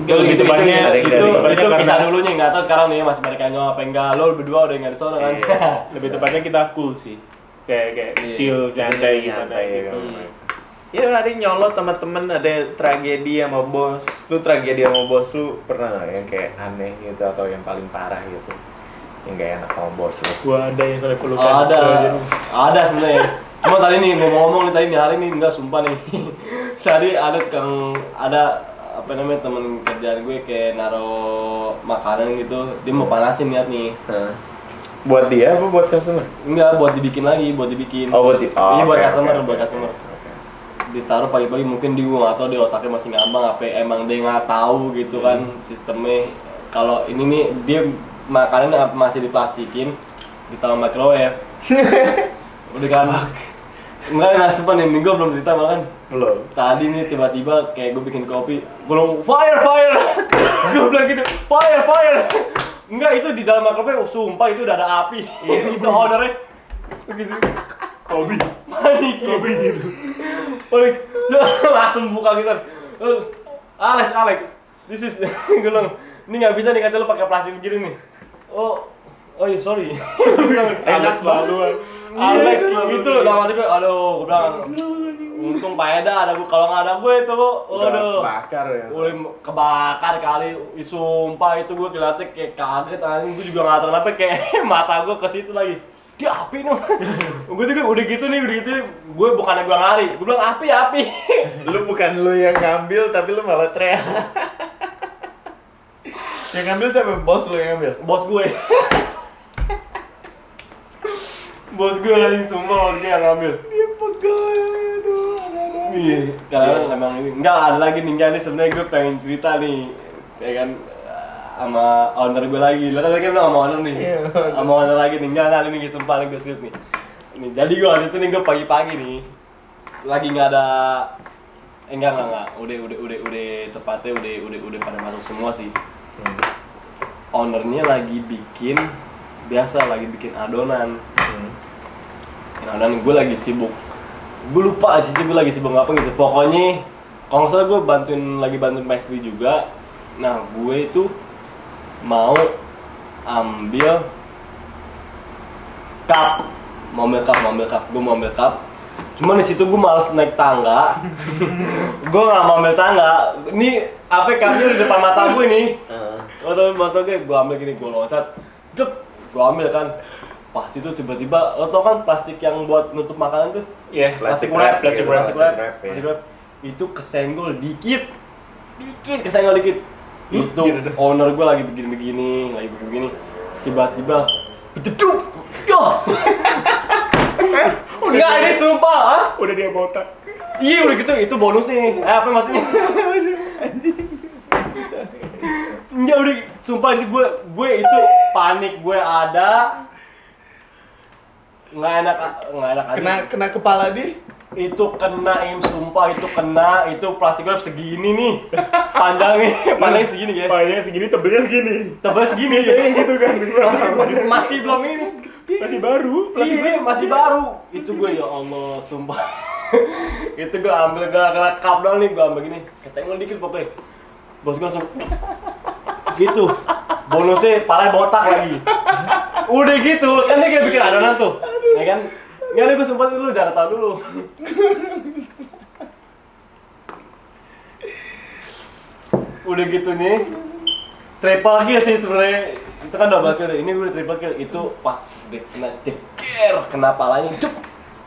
S1: Lebih tepatnya-
S2: itu
S3: lebih
S1: tepatnya
S2: kisah
S1: karena-
S2: dulunya nggak tahu sekarang nih masih balik nyawa apa enggak, lo berdua udah nggak di sana kan.
S3: Iya.
S1: Lebih tepatnya kita cool sih. Kayak
S2: Iya.
S1: chill, santai gimana
S3: Nyantai,
S1: gitu.
S3: kan. Ya ada yang nyolot teman-teman, ada tragedi sama bos. Lu tragedi sama bos lu pernah nggak yang kayak aneh gitu atau yang paling parah gitu? Yang gak enak sama bos lu.
S1: Gua ada yang sampai pelukan.
S2: Ada sebenarnya. Cuma tadi nih mau ngomong nih tadi nih hari ini enggak sumpah nih. Tadi ada apa namanya temen kerjaan gue kayak naro makanan gitu, dia mau panasin niat nih.
S3: Hah. Buat dia apa buat customer?
S2: Enggak, buat dibikin lagi, buat dibikin.
S3: Oh, buat
S2: Iya, buat
S3: oke,
S2: customer,
S3: oke,
S2: buat
S3: oke,
S2: customer.
S3: oke.
S2: Ditaruh pagi-pagi mungkin dia gua nggak tahu dia otaknya masih ngambang apa emang dia nggak tahu gitu kan sistemnya. Kalau ini nih dia makanan masih diplastikin, ditaruh microwave. Udah kan. Enggak sempat nih, gue belum cerita malah kan.
S3: Belum.
S2: Tadi nih tiba-tiba kayak gue bikin kopi, gue bilang fire. Gue bilang gitu, fire. Enggak, itu di dalam microwave, sumpah itu udah ada api. Itu ownernya begitu.
S1: Kobi.
S2: Panik gitu. Panik. Langsung buka gitu. Alex, this is gue bilang, ini nggak bisa nih kata lu pakai plastik begini nih. Oh iya sorry.
S1: Alex laluan.
S2: Alex itu nama gue, aduh, gue bilang untung Pak Eda ada gue, kalau nggak ada gue itu,
S3: Udah kebakar ya.
S2: udah kebakar kali, sumpah itu gue kelihatan kayak kaget anjing, gue juga nggak tahu kenapa kayak mata gue ke situ lagi, dia api nih, gue juga udah gitu nih, gue bukannya gue ngari, gue bilang api,
S3: Lu bukan lu yang ngambil tapi lu malah teriak. Yang ngambil siapa? Bos lu yang ngambil?
S2: bos gue, bos gue lagi sumpah bos gue yang ngambil.
S3: Dia pegawai, aduh.
S2: Iya, karena memang ini nggak ada lagi nih nih sebenarnya gue pengen cerita nih, ya kan sama owner gue lagi, lo kan tadi bilang sama owner nih,
S3: Iya.
S2: sama owner lagi nih, nggak ini sumpah nih gue serius nih. Nih jadi gue waktu itu nih gue pagi-pagi nih, lagi nggak ada, enggak, udah tepatnya udah pada masuk semua sih. Ownernya lagi bikin adonan. Adonan gue lagi sibuk. Gue lupa sih gue lagi sibuk apa gitu. Pokoknya kalau nggak salah gue lagi bantuin pastry juga. Nah gue itu mau ambil cup. Gue mau ambil cup. Cuman di situ gue malas naik tangga. Gue nggak mau ambil tangga. Ini apa cupnya di depan mata gue nih. Mata gue ambil gini, gue loncat. Gue ambil kan. Pas itu tiba-tiba, lo tau kan plastik yang buat nutup makanan tuh?
S1: Iya,
S3: Plastik
S1: wrap,
S3: wrap,
S1: plastik
S3: iya,
S1: wrap.
S3: plastik wrap, ya.
S2: Itu kesenggol dikit, kesenggol dikit. Itu
S1: gitu dah.
S2: owner gue lagi begini, tiba-tiba, bededuk, yo. Enggak, ini sumpah, ah?
S1: Udah dia botak.
S2: Iya udah gitu, itu bonus nih. Apa maksudnya? Enggak udah, sumpah itu gue itu panik, gue ada nggak enak aja.
S3: Kena kepala dia.
S2: Itu kenain, sumpah itu kena, itu plastik wrap segini nih panjangnya segini ya,
S1: Panjangnya segini, tebelnya segini.
S2: tebal segini
S1: Biasanya gitu kan.
S2: masih belum ini,
S1: Masih baru.
S2: iya masih baru. Itu gue ya Allah sumpah. Itu gue ambil gak kena cup doang nih, gue ambil gini kesenggol dikit pokoknya. Bos gue langsung gitu, bonusnya palanya botak lagi. Udah gitu, kan dia kayak bikin adonan tuh, ya kan? Nggak ada, gue sumpah dulu, jangan tahu dulu. Udah gitu nih, triple kill sih sebenarnya. Itu kan double kill, ini gue triple kill. Itu pas dia kena ceker, kena palanya, cuk,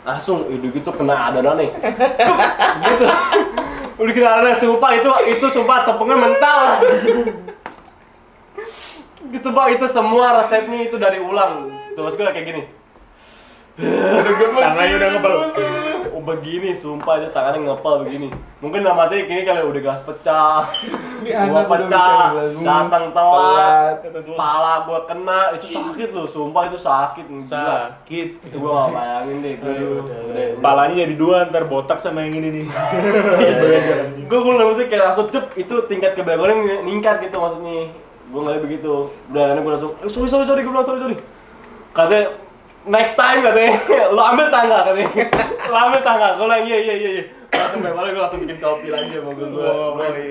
S2: langsung udah gitu kena adonan nih, cuk, gitu. Udah kena adonan, sumpah itu sumpah tepungnya mental. Sumpah itu semua resepnya itu dari ulang. Terus gue kayak gini.
S1: Tangannya udah ngepel.
S2: begini, sumpah itu tangannya ngepal begini. Mungkin dalam hati gini kali udah gelas pecah, gua pecah, datang telat, kepala gua kena, itu sakit loh, sumpah itu sakit.
S1: Sakit.
S2: Itu gua gak bayangin deh. Udah.
S1: Palanya jadi dua, ntar botak sama yang ini nih.
S2: Gue langsung kayak langsung cep, itu tingkat kebagusan meningkat gitu maksudnya. Gue ngeliat begitu. Udah karena gue langsung sorry gue bilang sorry. Katanya next time katanya lo ambil tangga katanya. Lo ambil tangga. Gue bilang iya. Langsung balik gue langsung bikin kopi lagi sama gue.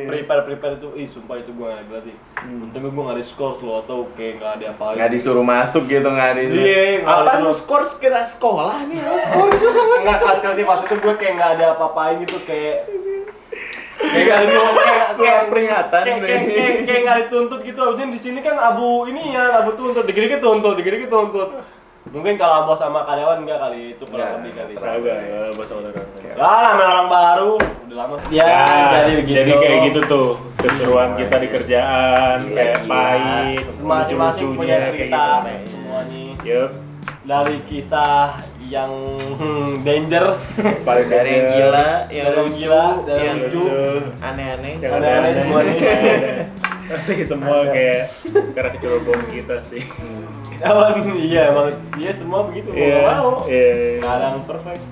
S2: Prepare itu, sumpah itu gue nggak berarti. Untungnya gue nggak di skor lo atau kayak nggak ada apa-apa.
S3: Nggak disuruh masuk gitu, nggak di.
S2: Iya.
S3: Apa lu skor sekira sekolah nih? Skor itu kan?
S2: Nggak kelas sih maksudnya gue kayak nggak ada apa-apain gitu kayak nggak ada
S3: Surat peringatan
S2: kayak nggak dituntut gitu. Harusnya di sini kan abu ini ya, abu tuntut, dikit-dikit tuntut. Mungkin kalau bos sama karyawan enggak kali itu kalau lebih kali.
S1: Agak bos sama orang.
S2: Lah, orang baru udah lama. Jadi begitu.
S1: Jadi kayak gitu tuh keseruan kita di kerjaan, kayak pahit,
S2: Masing-masing punya
S1: lucu-lucunya,
S2: cerita
S1: kayak gitu.
S2: semuanya.
S1: Yup.
S2: Dari kisah yang danger,
S1: Paling
S3: dari yang gila, yang
S2: Dari yang
S3: lucu,
S2: gila, dari
S3: yang
S2: yang lucu.
S3: aneh-aneh.
S1: Yang
S2: Aneh-aneh semua nih.
S1: Ini semua kayak karena kecerobohan kita sih.
S2: Iya emang dia semua begitu. Mau.
S1: Iya.
S2: Nggak ada yang perfect.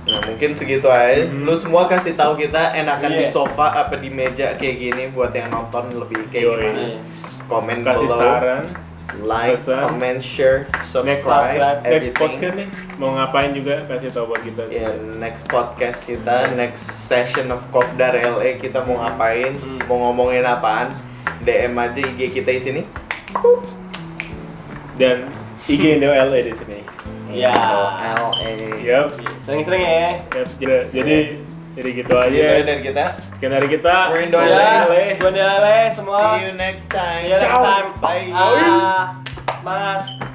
S3: Nah mungkin segitu aja. Lu semua kasih tahu kita enakan di
S2: Iya.
S3: sofa apa di meja kayak gini buat yang nonton lebih kayak
S1: Yoi.
S3: gimana. Komen
S1: Kasih
S3: below,
S1: saran.
S3: like,
S1: pesan.
S3: comment, share,
S1: Next
S3: subscribe,
S1: next
S3: everything.
S1: podcast nih mau ngapain juga kasih tahu buat kita.
S3: Ya, next podcast kita, next session of Kopdar LA kita mau ngapain, mau ngomongin apaan, DM aja IG kita di sini.
S1: Dan IG Indo LA di sini.
S2: Iya.
S3: LA.
S1: Yup.
S2: Sering-sering ya.
S1: Yup. Jadi gitu aja.
S3: Gitu dari kita.
S1: Sekian dari kita.
S3: We're Indo
S2: Ya,
S3: LA.
S2: gue semua.
S3: See you next time.
S2: See you next time.
S3: Bye.
S2: Semangat.